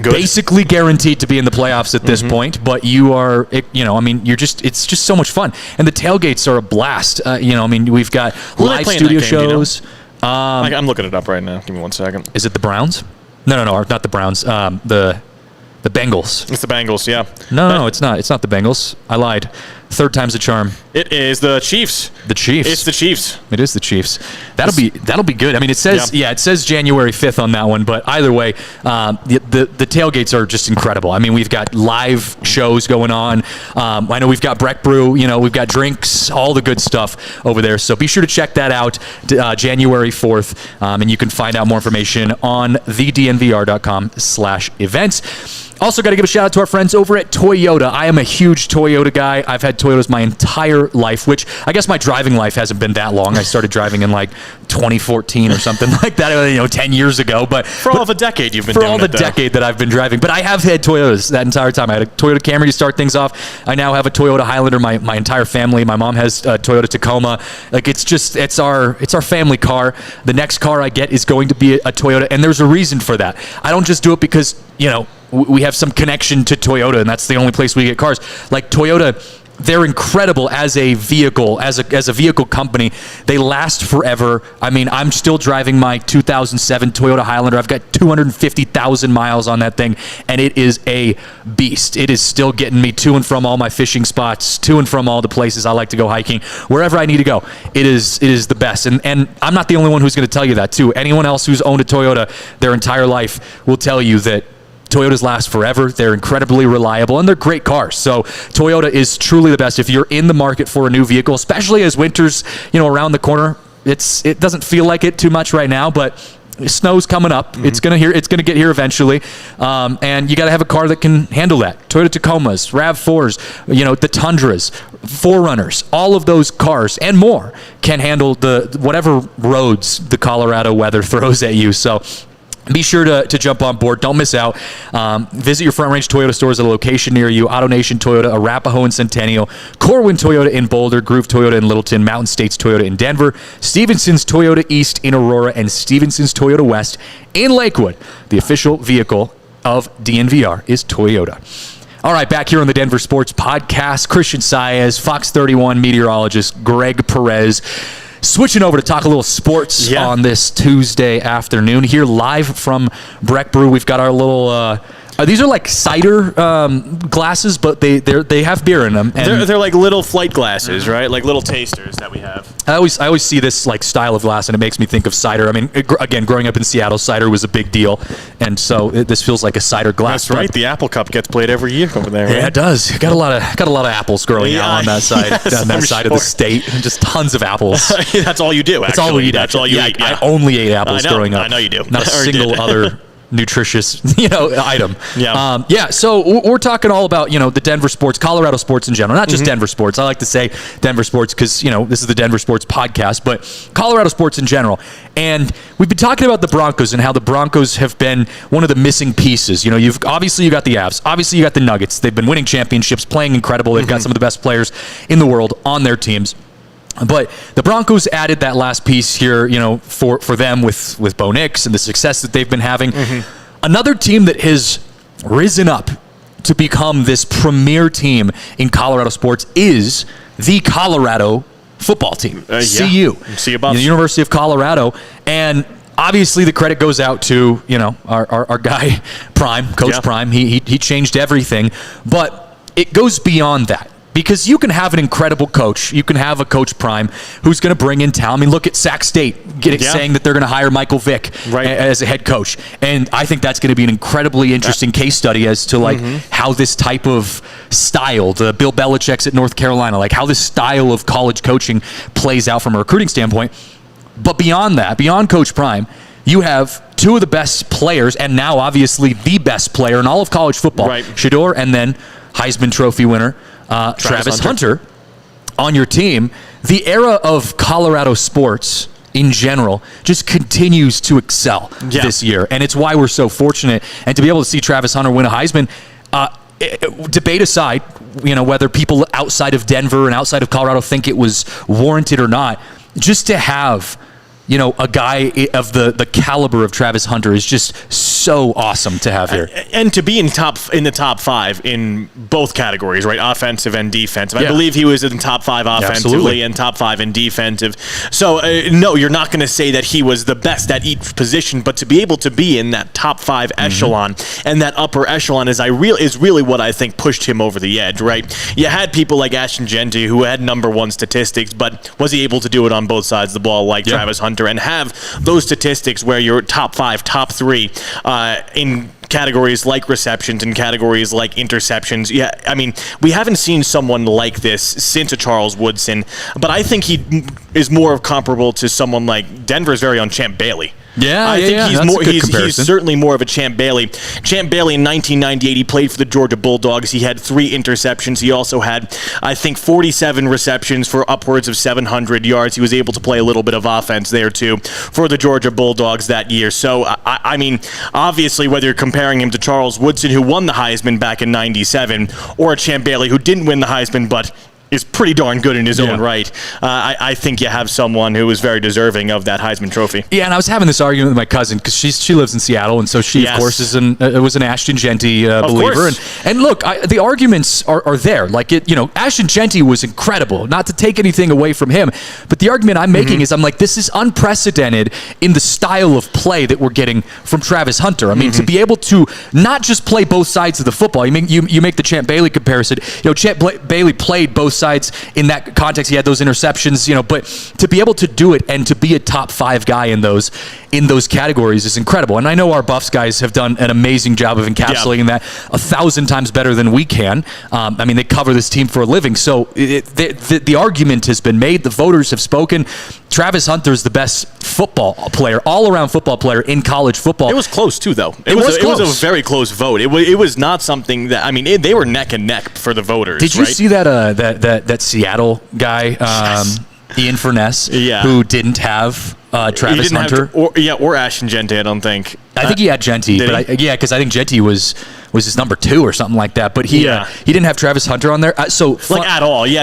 basically guaranteed to be in the playoffs at this point, but it's just so much fun. And the tailgates are a blast. We've got live studio shows. I'm looking it up right now. Give me 1 second. Is it the Browns? No, not the Browns. The Bengals. It's the Bengals, yeah. No, it's not. It's not the Bengals. I lied. Third time's a charm. It is the Chiefs. The Chiefs. It's the Chiefs. It is the Chiefs. That'll be good. I mean, it says it says January 5th on that one, but either way, the tailgates are just incredible. I mean, we've got live shows going on. I know we've got Breck Brew. We've got drinks, all the good stuff over there. So be sure to check that out, January 4th, and you can find out more information on thednvr.com/events. Also, got to give a shout out to our friends over at Toyota. I am a huge Toyota guy. I've had had Toyotas my entire life, which I guess my driving life hasn't been that long. I started driving in like 2014 or something like that, 10 years ago. But for all of a decade you've been for doing all the decade that I've been driving. But I have had Toyotas that entire time. I had a Toyota Camry to start things off. I now have a Toyota Highlander. My entire family. My mom has a Toyota Tacoma. Like it's our family car. The next car I get is going to be a Toyota, and there's a reason for that. I don't just do it because we have some connection to Toyota, and that's the only place we get cars. Like Toyota, they're incredible as a vehicle, as a vehicle company. They last forever. I mean, I'm still driving my 2007 Toyota Highlander. I've got 250,000 miles on that thing, and it is a beast. It is still getting me to and from all my fishing spots, to and from all the places I like to go hiking, wherever I need to go. It is the best. And I'm not the only one who's going to tell you that, too. Anyone else who's owned a Toyota their entire life will tell you that Toyotas last forever. They're incredibly reliable, and they're great cars. So Toyota is truly the best if you're in the market for a new vehicle, especially as winter's around the corner. It doesn't feel like it too much right now, but snow's coming up. Mm-hmm. It's gonna get here eventually, and you got to have a car that can handle that. Toyota Tacomas, RAV4s, the Tundras, 4Runners, all of those cars and more can handle whatever roads the Colorado weather throws at you. So be sure to jump on board. Don't miss out. Visit your Front Range Toyota stores at a location near you. AutoNation Toyota, Arapahoe and Centennial, Corwin Toyota in Boulder, Groove Toyota in Littleton, Mountain States Toyota in Denver, Stevenson's Toyota East in Aurora, and Stevenson's Toyota West in Lakewood. The official vehicle of DNVR is Toyota. All right, back here on the Denver Sports Podcast, Christian Saez, Fox 31 meteorologist Greg Perez. Switching over to talk a little sports on this Tuesday afternoon here live from Breck Brew. We've got our little these are like cider glasses, but they have beer in them. And they're like little flight glasses, right? Like little tasters that we have. I always see this like style of glass, and it makes me think of cider. I mean, again, growing up in Seattle, cider was a big deal, and so this feels like a cider glass. That's right. The Apple Cup gets played every year over there. Right? Yeah, it does. Got a lot of apples growing out on that side, on that side of the state, and just tons of apples. That's all you do. Actually. That's all we eat. That's all you eat. I only ate apples growing up. I know you do. Not a single other nutritious item. Yeah. So we're talking all about the Denver sports, Colorado sports in general, not just Denver sports. I like to say Denver sports because this is the Denver Sports Podcast, but Colorado sports in general. And we've been talking about the Broncos and how the Broncos have been one of the missing pieces. You've obviously you got the Avs, obviously you got the Nuggets. They've been winning championships, playing incredible. They've got some of the best players in the world on their teams. But the Broncos added that last piece here, for them with Bo Nix and the success that they've been having. Another team that has risen up to become this premier team in Colorado sports is the Colorado football team, CU. Buffs. The University of Colorado. And obviously the credit goes out to, our guy, Prime, Coach Prime. He changed everything. But it goes beyond that. Because you can have an incredible coach. You can have a Coach Prime who's going to bring in talent. I mean, look at Sac State saying that they're going to hire Michael Vick as a head coach. And I think that's going to be an incredibly interesting case study as to how this type of style, the Bill Belichick's at North Carolina, like how this style of college coaching plays out from a recruiting standpoint. But beyond that, beyond Coach Prime, you have two of the best players, and now obviously the best player in all of college football, Shedeur, and then Heisman Trophy winner, Travis Hunter on your team. The era of Colorado sports in general just continues to excel this year, and it's why we're so fortunate. And to be able to see Travis Hunter win a Heisman, debate aside, whether people outside of Denver and outside of Colorado think it was warranted or not, just to have a guy of the caliber of Travis Hunter is just so awesome to have here. And to be in the top five in both categories, right? Offensive and defensive. I believe he was in top five offensively and top five in defensive. So, no, you're not going to say that he was the best at each position, but to be able to be in that top five echelon and that upper echelon is really what I think pushed him over the edge, right? You had people like Ashton Genty who had number one statistics, but was he able to do it on both sides of the ball like Travis Hunter and have those statistics where you're top five, top three in categories like receptions and categories like interceptions. Yeah, I mean, we haven't seen someone like this since a Charles Woodson, but I think he is more comparable to someone like Denver's very own Champ Bailey. I think he's certainly more of a Champ Bailey. Champ Bailey in 1998, he played for the Georgia Bulldogs. He had 3 interceptions. He also had, I think, 47 receptions for upwards of 700 yards. He was able to play a little bit of offense there, too, for the Georgia Bulldogs that year. So, I mean, obviously, whether you're comparing him to Charles Woodson, who won the Heisman back in 97, or a Champ Bailey who didn't win the Heisman, but is pretty darn good in his own right. I think you have someone who is very deserving of that Heisman Trophy. Yeah, and I was having this argument with my cousin because she lives in Seattle, and so she, of course, was an Ashton Jeanty believer. And look, the arguments are there. Like, Ashton Jeanty was incredible. Not to take anything away from him, but the argument I'm making is I'm like, this is unprecedented in the style of play that we're getting from Travis Hunter. I mean, to be able to not just play both sides of the football. You make the Champ Bailey comparison. Champ Bailey played both sides in that context. He had those interceptions, but to be able to do it and to be a top 5 guy in those categories is incredible. And I know our Buffs guys have done an amazing job of encapsulating that 1,000 times better than we can. I mean, they cover this team for a living. So the argument has been made. The voters have spoken. Travis Hunter is the best football player, all-around football player in college football. It was close, too, though. It was a very close vote. It was not something that, I mean, they were neck and neck for the voters. Did you see that Seattle guy, Ian Furness, who didn't have Travis Hunter? Or Ashton Jeanty, I don't think. I think he had Jeanty, because I think Jeanty was his number 2 or something like that. But he didn't have Travis Hunter on there. At all. Yeah,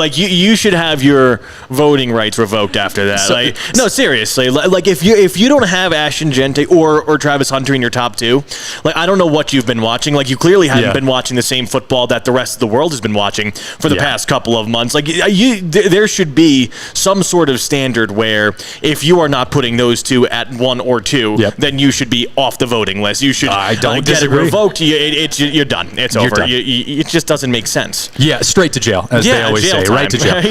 you should have your voting rights revoked after that. No, seriously. Like if you don't have Ashton Jeanty or Travis Hunter in your top 2, I don't know what you've been watching. Like, you clearly haven't been watching the same football that the rest of the world has been watching for the past couple of months. Like, there should be some sort of standard where if you are not putting those 2 at 1 or 2, then you should be off the voting list. You should get it revoked. You're done. It's over. It just doesn't make sense. Yeah, straight to jail, as they always say. Right to jail.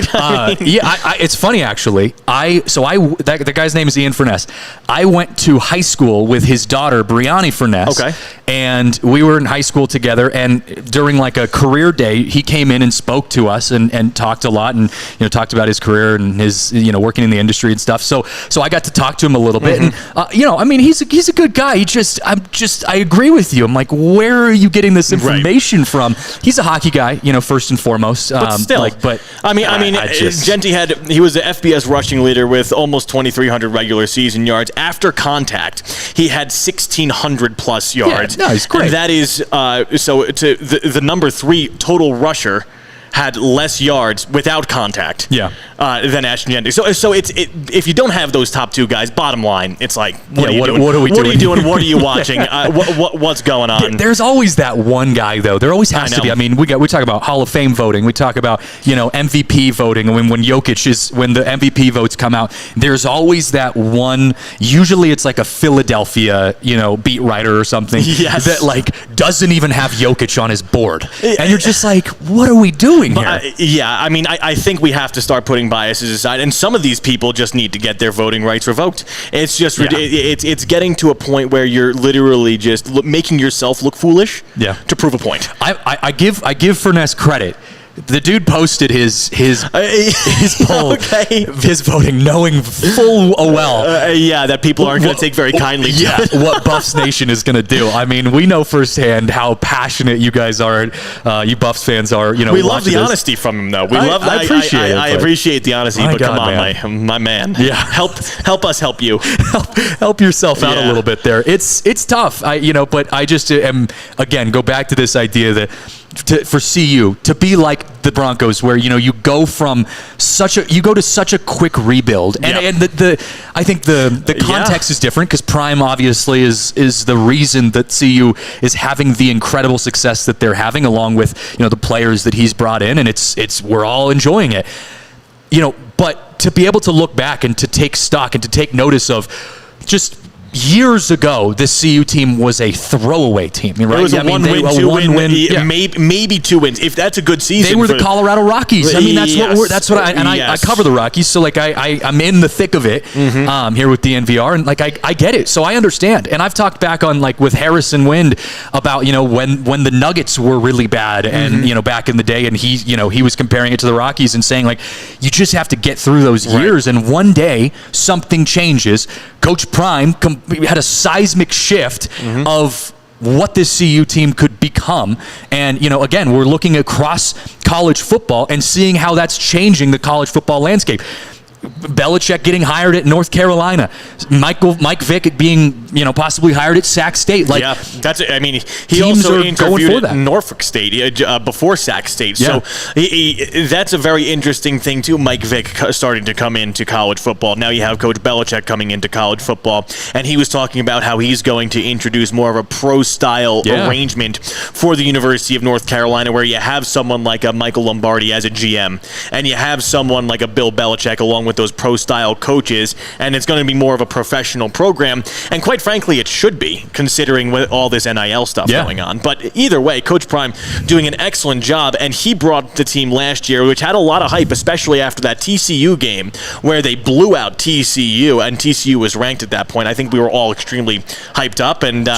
It's funny, actually. The guy's name is Ian Furness. I went to high school with his daughter, Brianni Furness. Okay. And we were in high school together, and during like a career day, he came in and spoke to us and talked a lot, and talked about his career and his working in the industry and stuff. So I got to talk to him a little bit, and I mean, he's a good guy. I agree with you. I'm like, where are you getting this information from? He's a hockey guy, first and foremost. But still, Jeanty he was the FBS rushing leader with almost 2,300 regular season yards. After contact, he had 1,600 plus yards. Yeah, no, he's great. And that is the number 3 total rusher had less yards without contact than Ashton Jeanty. So if you don't have those top 2 guys, bottom line, it's like, what are you doing? What are you doing? What are you watching? What's going on? There's always that one guy, though. There always has to be. I mean, we talk about Hall of Fame voting. We talk about MVP voting. When when the MVP votes come out, there's always that one. Usually, it's like a Philadelphia beat writer or something that doesn't even have Jokic on his board, and you're just like, what are we doing here? I mean, I think we have to start putting biases aside, and some of these people just need to get their voting rights revoked. It's just it's getting to a point where you're literally just making yourself look foolish to prove a point. I give Furness credit. The dude posted his poll, his voting, knowing full well that people aren't going to take very kindly to it. What Buffs Nation is going to do. I mean, we know firsthand how passionate you guys are, you Buffs fans are. We love the honesty from him, though. I appreciate it. I appreciate the honesty, but come on, my man. Yeah, help us help you. help yourself out a little bit there. It's tough, but I just am again go back to this idea that. For CU to be like the Broncos, where you go to such a quick rebuild, and I think the context is different because Prime obviously is the reason that CU is having the incredible success that they're having, along with the players that he's brought in, and we're all enjoying it, but to be able to look back and to take stock and to take notice of just years ago, this CU team was a throwaway team. Right? It was a one-win, maybe 2 wins. If that's a good season, they were the Colorado Rockies. I mean, that's what I cover the Rockies, so like I'm in the thick of it here with DNVR, and like I get it, so I understand. And I've talked back on like with Harrison Wind about when the Nuggets were really bad, and back in the day, and he was comparing it to the Rockies and saying like you just have to get through those years, and one day something changes. Coach Prime had a seismic shift of what this CU team could become. And, again, we're looking across college football and seeing how that's changing the college football landscape. Belichick getting hired at North Carolina, Mike Vick being possibly hired at Sac State. Like, yeah, that's it. I mean, he also interviewed at Norfolk State before Sac State. So that's a very interesting thing too. Mike Vick starting to come into college football. Now you have Coach Belichick coming into college football, and he was talking about how he's going to introduce more of a pro-style arrangement for the University of North Carolina, where you have someone like a Michael Lombardi as a GM, and you have someone like a Bill Belichick along with those pro-style coaches, and it's going to be more of a professional program. And quite frankly, it should be, considering with all this NIL stuff going on. But either way, Coach Prime doing an excellent job, and he brought the team last year, which had a lot of hype, especially after that TCU game where they blew out TCU, and TCU was ranked at that point. I think we were all extremely hyped up, and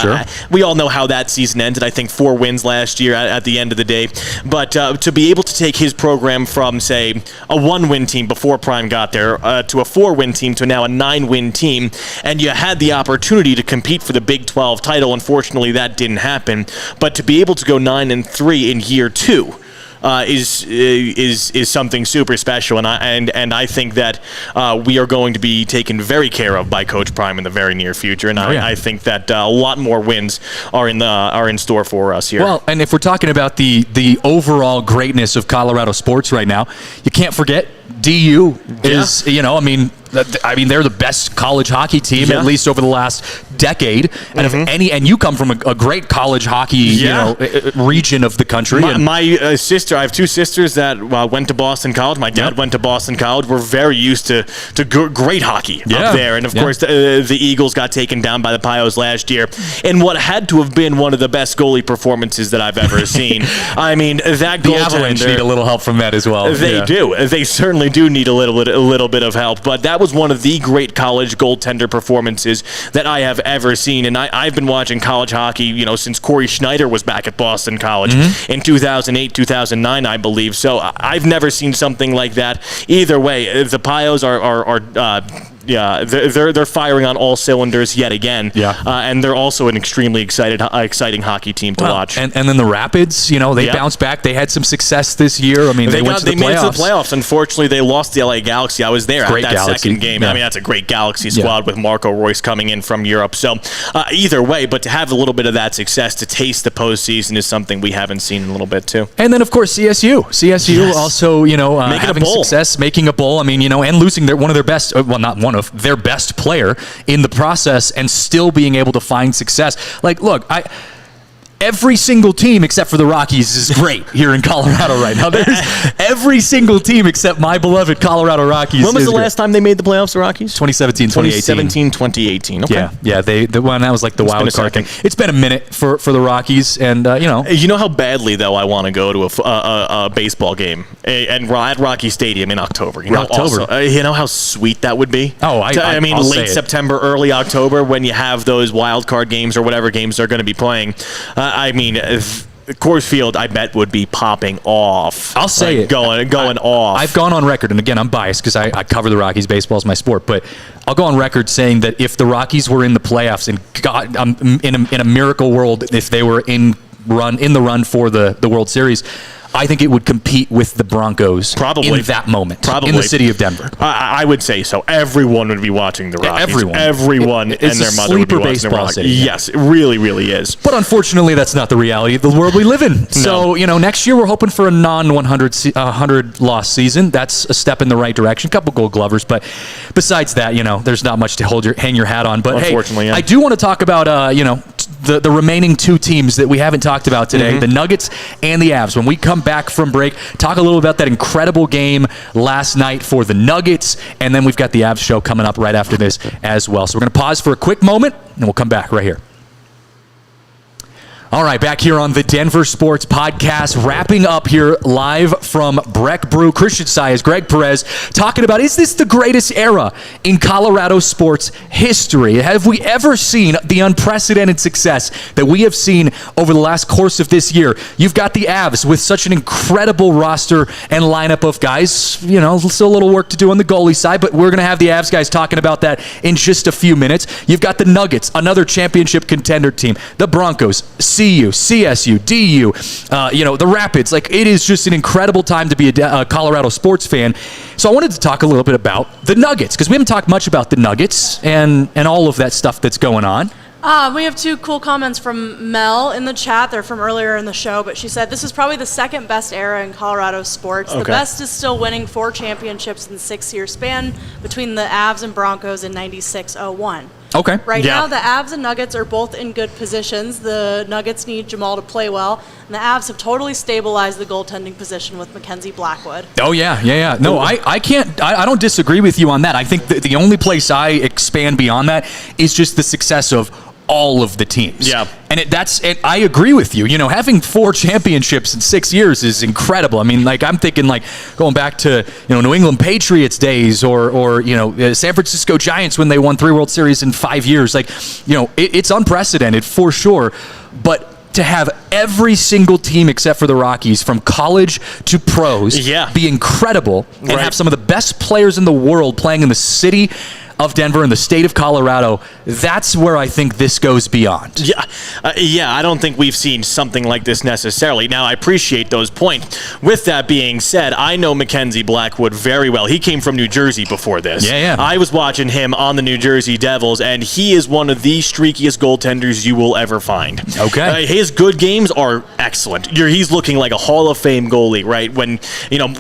we all know how that season ended. I think 4 wins last year at the end of the day. But to be able to take his program from, say, a 1-win team before Prime got there to a 4-win team to now a 9-win team, and you had the opportunity to compete for the Big 12 title. Unfortunately, that didn't happen. But to be able to go 9-3 in year 2 is something super special, and I think that we are going to be taken very care of by Coach Prime in the very near future, and I think that a lot more wins are in store for us here. Well, and if we're talking about the overall greatness of Colorado sports right now, you can't forget DU is, they're the best college hockey team, at least over the last decade. And and you come from a great college hockey, region of the country. My sister, I have 2 sisters that went to Boston College. My dad went to Boston College. We're very used to great hockey up there. And of course, the Eagles got taken down by the Pios last year in what had to have been one of the best goalie performances that I've ever seen. I mean, that the Avalanche need a little help from that as well. They do. They certainly do need a little bit of help. But that was one of the great college goaltender performances that I have ever seen. And I've been watching college hockey, since Corey Schneider was back at Boston College in 2008, 2009, I believe. So I've never seen something like that. Either way, the Pios they're firing on all cylinders yet again. And they're also an extremely exciting hockey team to watch. And then the Rapids, they bounced back. They had some success this year. I mean, they made it to the playoffs. Unfortunately, they lost the LA Galaxy. I was there at that second game. I mean, that's a great Galaxy squad with Marco Royce coming in from Europe. So either way, but to have a little bit of that success, to taste the postseason, is something we haven't seen in a little bit too. And then, of course, CSU also, having success, making a bowl. I mean, and losing one of their best, not one of their best player in the process, and still being able to find success. Like, look, every single team except for the Rockies is great here in Colorado right now. There's every single team except my beloved Colorado Rockies. When was the last time they made the playoffs, the Rockies? 2017, 2018. Okay. Yeah. The one that was like the wild card thing. It's been a minute for the Rockies, and You know how badly though I want to go to a baseball game and at Rocky Stadium in October. You know how sweet that would be. Oh, I mean, late September, early October, when you have those wild card games or whatever games they're going to be playing. Coors Field, I bet, would be popping off. I'll say it. Going off. I've gone on record, and again, I'm biased because I cover the Rockies. Baseball is my sport, but I'll go on record saying that if the Rockies were in the playoffs, and in a miracle world, if they were in the run for the World Series, I think it would compete with the Broncos in that moment in the city of Denver. I would say so. Everyone would be watching the Rockies. Everyone and their mother would be watching the Rockies. City, yes, it really, really is. But unfortunately, that's not the reality of the world we live in. No. So, next year we're hoping for a non-100 loss season. That's a step in the right direction. A couple Gold Glovers, but besides that, there's not much to hang your hat on. But unfortunately, I do want to talk about the remaining two teams that we haven't talked about today, the Nuggets and the Avs. When we come back from break, talk a little about that incredible game last night for the Nuggets, and then we've got the Avs show coming up right after this as well. So we're going to pause for a quick moment, and we'll come back right here. All right, back here on the Denver Sports Podcast, wrapping up here live from Breck Brew. Christian Saez, Greg Perez, talking about, is this the greatest era in Colorado sports history? Have we ever seen the unprecedented success that we have seen over the last course of this year? You've got the Avs with such an incredible roster and lineup of guys. You know, still a little work to do on the goalie side, but we're going to have the Avs guys talking about that in just a few minutes. You've got the Nuggets, another championship contender team. The Broncos, CU, CSU, DU, the Rapids. Like, it is just an incredible time to be a Colorado sports fan. So I wanted to talk a little bit about the Nuggets, because we haven't talked much about the Nuggets and all of that stuff that's going on. We have two cool comments from Mel in the chat. They're from earlier in the show, but she said, this is probably the second best era in Colorado sports. Okay. The best is still winning 4 championships in the 6-year span between the Avs and Broncos in 96-01. Okay. Right now, the Avs and Nuggets are both in good positions. The Nuggets need Jamal to play well, and the Avs have totally stabilized the goaltending position with Mackenzie Blackwood. Oh, yeah. No, I don't disagree with you on that. I think the only place I expand beyond that is just the success of all of the teams. Yeah. And I agree with you. You know, having 4 championships in 6 years is incredible. I mean, like, I'm thinking, like, going back to, New England Patriots days or San Francisco Giants when they won 3 World Series in 5 years. Like, it's unprecedented for sure. But to have every single team except for the Rockies, from college to pros, be incredible and have some of the best players in the world playing in the city of Denver and the state of Colorado, that's where I think this goes beyond. I don't think we've seen something like this necessarily. Now, I appreciate those points. With that being said, I know Mackenzie Blackwood very well. He came from New Jersey before this. Yeah. I was watching him on the New Jersey Devils, and he is one of the streakiest goaltenders you will ever find. Okay. His good games are excellent. He's looking like a Hall of Fame goalie, right? When,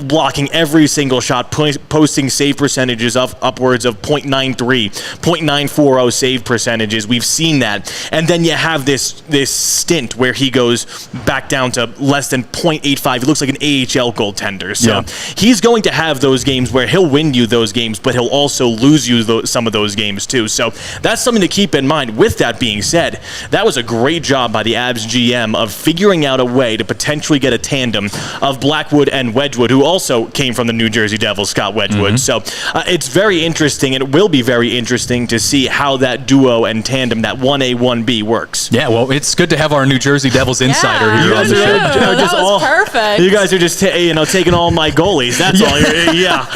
blocking every single shot, posting save percentages of upwards of .93, .940 save percentages. We've seen that. And then you have this stint where he goes back down to less than .85. He looks like an AHL goaltender. So he's going to have those games where he'll win you those games, but he'll also lose you some of those games too. So that's something to keep in mind. With that being said, that was a great job by the Avs GM of figuring out a way to potentially get a tandem of Blackwood and Wedgwood, who also came from the New Jersey Devils, Scott Wedgwood. So it's very interesting, and it will be very interesting to see how that duo and tandem, that 1A, 1B works. Yeah, well, it's good to have our New Jersey Devils insider here on the show. That was perfect. You guys are just taking all my goalies. That's all.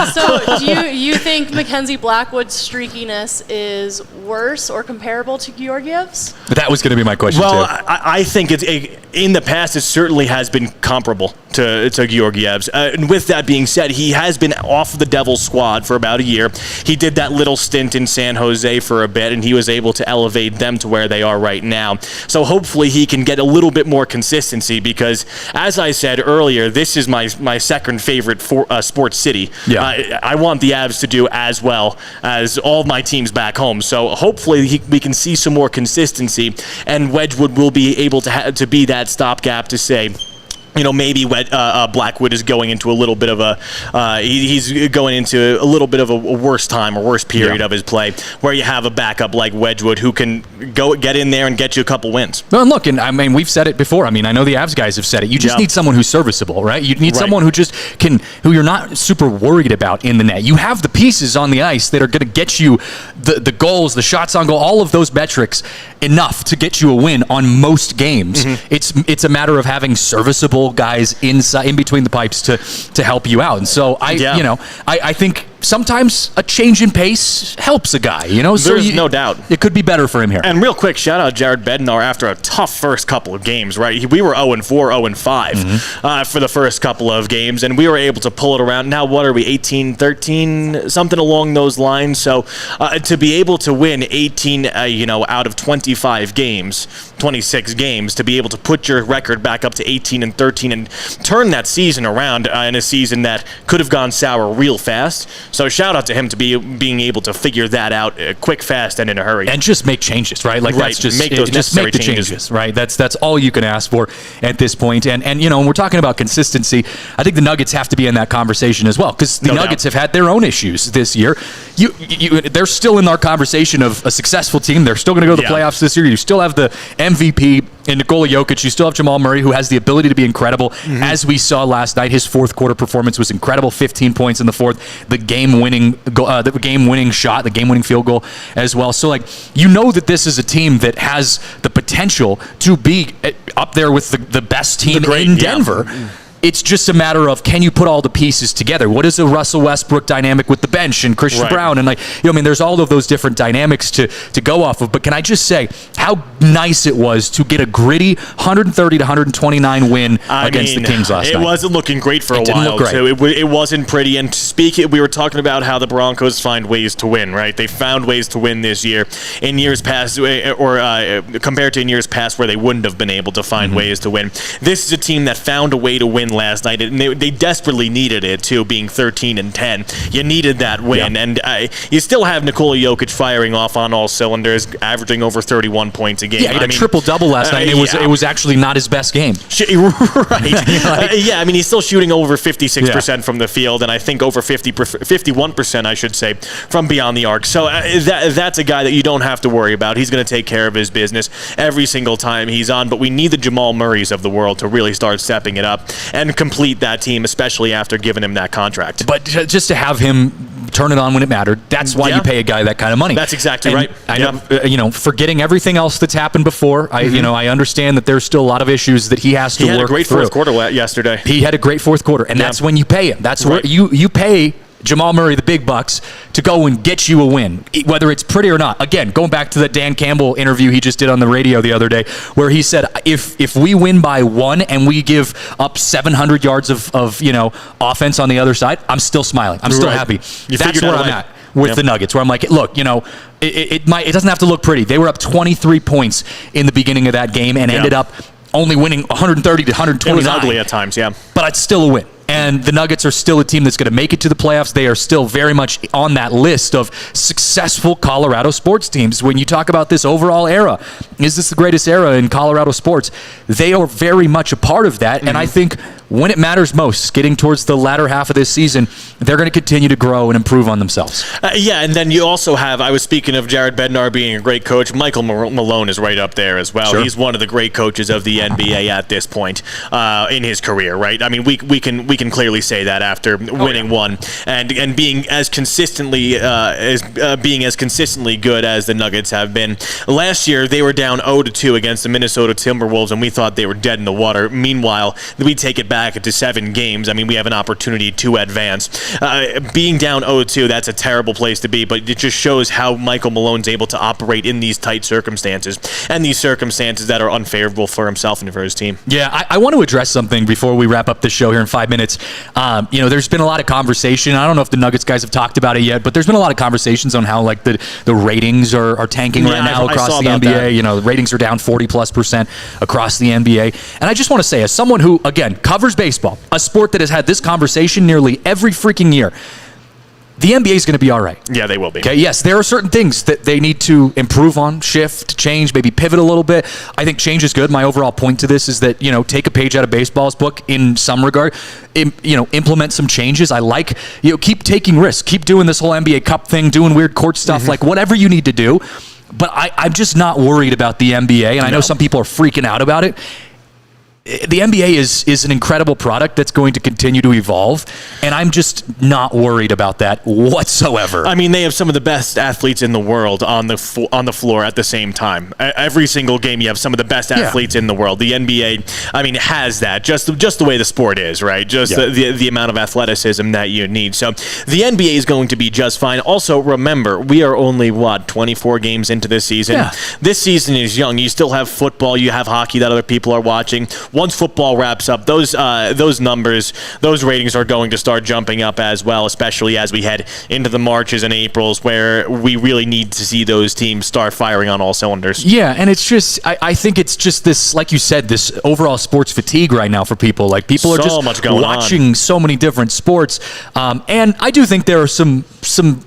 So do you think Mackenzie Blackwood's streakiness is worse or comparable to Georgiev's? That was going to be my question, too. I think in the past, it certainly has been comparable to Georgiev's. And with that being said, he has been off the Devils squad for about a year. He did that little stint in San Jose for a bit, and he was able to elevate them to where they are right now. So hopefully he can get a little bit more consistency, because, as I said earlier, this is my second favorite sports city. I want the Avs to do as well as all of my teams back home. So hopefully we can see some more consistency, and Wedgwood will be able to be that stopgap to say, maybe Blackwood is going into a little bit of he's going into a little bit of a worse time or worse period of his play, where you have a backup like Wedgwood who can get in there and get you a couple wins. Well, look, and I mean, we've said it before. I mean, I know the Avs guys have said it. You just need someone who's serviceable, right? You need someone who just who you're not super worried about in the net. You have the pieces on the ice that are going to get you the goals, the shots on goal, all of those metrics enough to get you a win on most games. It's a matter of having serviceable guys in between the pipes to help you out. And so I think sometimes a change in pace helps a guy, There's no doubt. It could be better for him here. And real quick, shout out Jared Bednar after a tough first couple of games, right? We were 0-4, 0-5 for the first couple of games, and we were able to pull it around. Now, what are we, 18-13, something along those lines? So to be able to win 18, out of 25 games, 26 games, to be able to put your record back up to 18-13 and turn that season around in a season that could have gone sour real fast. So shout out to him to being able to figure that out quick, fast, and in a hurry. And just make changes, right? Like that's just make those necessary changes, right? That's all you can ask for at this point. And when we're talking about consistency, I think the Nuggets have to be in that conversation as well, because the Nuggets have had their own issues this year. They're still in our conversation of a successful team. They're still going to go to the playoffs this year. You still have the MVP in Nikola Jokic. You still have Jamal Murray, who has the ability to be incredible. As we saw last night, his fourth quarter performance was incredible. 15 points in the fourth. The game-winning shot, the game-winning field goal as well. So, that this is a team that has the potential to be up there with the best team in Denver. It's just a matter of, can you put all the pieces together? What is a Russell Westbrook dynamic with the bench and Christian Brown? And there's all of those different dynamics to go off of. But can I just say how nice it was to get a gritty 130-129 win against the Kings last night? It wasn't looking great for a while, too. It wasn't pretty. And we were talking about how the Broncos find ways to win, right? They found ways to win this year. In years past, or compared to in years past where they wouldn't have been able to find ways to win. This is a team that found a way to win last night, and they desperately needed it too, being 13-10. You needed that win, and you still have Nikola Jokic firing off on all cylinders, averaging over 31 points a game. Yeah, he had a triple-double last night, and it was actually not his best game. Right. He's still shooting over 56% from the field, and I think over 51%, I should say, from beyond the arc. So that's a guy that you don't have to worry about. He's going to take care of his business every single time he's on, but we need the Jamal Murrays of the world to really start stepping it up and complete that team, especially after giving him that contract. But just to have him turn it on when it mattered, that's why you pay a guy that kind of money. That's exactly right. I know, forgetting everything else that's happened before, I understand that there's still a lot of issues that he has to work through. He had a great fourth quarter yesterday. He had a great fourth quarter, and that's when you pay him. That's where you pay Jamal Murray the big bucks to go and get you a win, whether it's pretty or not. Again, going back to the Dan Campbell interview he just did on the radio the other day, where he said, if we win by 1 and we give up 700 yards of offense on the other side, I'm still smiling. I'm still happy. That's where I'm at with the Nuggets, where I'm like, look, it doesn't have to look pretty. They were up 23 points in the beginning of that game and ended up only winning 130-129. It was ugly at times, but it's still a win. And the Nuggets are still a team that's going to make it to the playoffs. They are still very much on that list of successful Colorado sports teams. When you talk about this overall era, is this the greatest era in Colorado sports? They are very much a part of that. And I think when it matters most, getting towards the latter half of this season, they're going to continue to grow and improve on themselves. And then you also have, I was speaking of Jared Bednar being a great coach. Michael Malone is right up there as well. Sure. He's one of the great coaches of the NBA at this point in his career, right? I mean, we can clearly say that after winning one and being as consistently good as the Nuggets have been. Last year, they were down 0-2 against the Minnesota Timberwolves, and we thought they were dead in the water. Meanwhile, we take it back into 7 games. I mean, we have an opportunity to advance. Being down 0-2, that's a terrible place to be, but it just shows how Michael Malone's able to operate in these tight circumstances and these circumstances that are unfavorable for himself and for his team. Yeah, I want to address something before we wrap up this show here in 5 minutes. There's been a lot of conversation. I don't know if the Nuggets guys have talked about it yet, but there's been a lot of conversations on how the ratings are tanking right now across the NBA. The ratings are down 40+% across the NBA. And I just want to say, as someone who, again, covers baseball, a sport that has had this conversation nearly every freaking year, the NBA is going to be all right. Yeah, they will be. Okay, yes, there are certain things that they need to improve on, shift, change, maybe pivot a little bit. I think change is good. My overall point to this is that, take a page out of baseball's book in some regard. Implement some changes. I like, keep taking risks. Keep doing this whole NBA Cup thing, doing weird court stuff, like whatever you need to do. But I'm just not worried about the NBA, and I know some people are freaking out about it. The NBA is an incredible product that's going to continue to evolve, and I'm just not worried about that whatsoever. I mean, they have some of the best athletes in the world on the floor at the same time. Every single game, you have some of the best athletes in the world. The NBA, I mean, has that just the way the sport is, right? Just the amount of athleticism that you need. So the NBA is going to be just fine. Also, remember, we are only 24 games into this season. Yeah. This season is young. You still have football. You have hockey that other people are watching. once football wraps up, those numbers, those ratings are going to start jumping up as well, especially as we head into the Marches and Aprils, where we really need to see those teams start firing on all cylinders. Yeah, and it's just, I think it's just this, like you said, this overall sports fatigue right now for people. Like, people are just watching so many different sports. And I do think there are some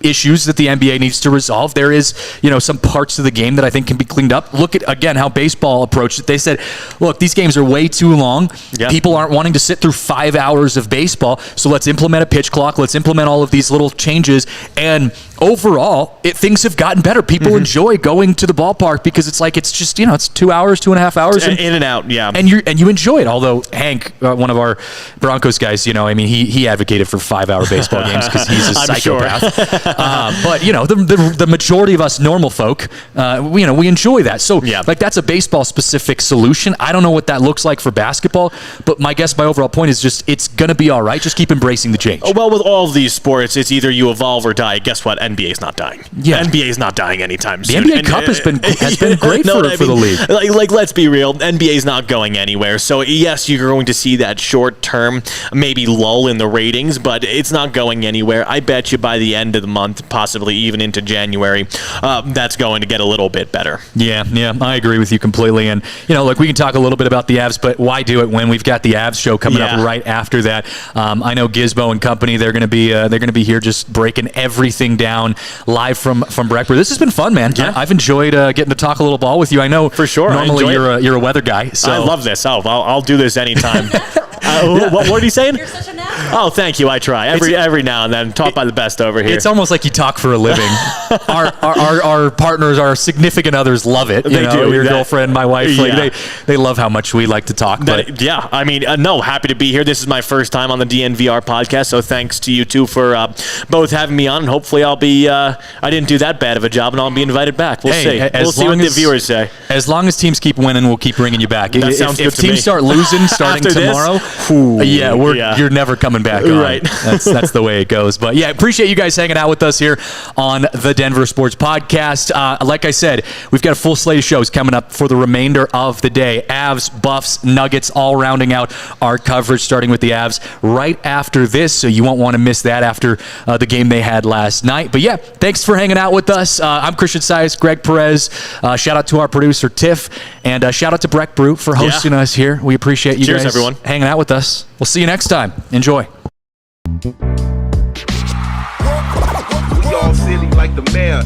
issues that the NBA needs to resolve. There is, some parts of the game that I think can be cleaned up. Look at, again, how baseball approached it. They said, look, these games are way too long. Yep. People aren't wanting to sit through 5 hours of baseball, so let's implement a pitch clock. Let's implement all of these little changes. And overall, things have gotten better. People enjoy going to the ballpark because it's like, it's just, it's 2 hours, 2.5 hours. In and out, yeah. And you enjoy it. Although Hank, one of our Broncos guys, he advocated for 5-hour baseball games because he's a psychopath. Sure. But, the majority of us normal folk, we enjoy that. So, that's a baseball-specific solution. I don't know what that looks like for basketball, but my overall point is just, it's going to be all right. Just keep embracing the change. Well, with all of these sports, it's either you evolve or die. Guess what? NBA is not dying. Yeah. NBA is not dying anytime soon. The NBA Cup has been great for the league. Like, let's be real. NBA is not going anywhere. So, yes, you're going to see that short-term, maybe lull in the ratings, but it's not going anywhere. I bet you by the end of the month, possibly even into January, that's going to get a little bit better. Yeah, I agree with you completely. And, we can talk a little bit about the Avs, but why do it when we've got the Avs show coming up right after that? I know Gizmo and company, they're going to be here just breaking everything down live from Breck Brew. This has been fun, man. Yeah. I've enjoyed getting to talk a little ball with you. I know for sure. Normally you're a weather guy. So I love this. I'll do this anytime. What are you saying? You're such a natural. Oh, thank you. I try every now and then. Taught by the best over here. It's almost like you talk for a living. our partners, our significant others love it. They do. Your girlfriend, my wife, they love how much we like to talk. Happy to be here. This is my first time on the DNVR podcast, so thanks to you two for both having me on. And hopefully, I'll be. I didn't do that bad of a job, and I'll be invited back. We'll see. We'll see what the viewers say. As long as teams keep winning, we'll keep bringing you back. That sounds good if to me. teams start losing starting tomorrow, you're never coming back on. Right. That's the way it goes. But appreciate you guys hanging out with us here on the Denver Sports Podcast. Like I said, we've got a full slate of shows coming up for the remainder of the day. Avs, Buffs, Nuggets, all rounding out our coverage, starting with the Avs right after this. So you won't want to miss that after the game they had last night. But thanks for hanging out with us. I'm Christian Saez, Greg Perez. Shout out to our producer, Tiff. And shout out to Breck Brew for hosting us here. We appreciate you guys everyone. hanging out with us. We'll see you next time. Enjoy. We all silly like the mayor.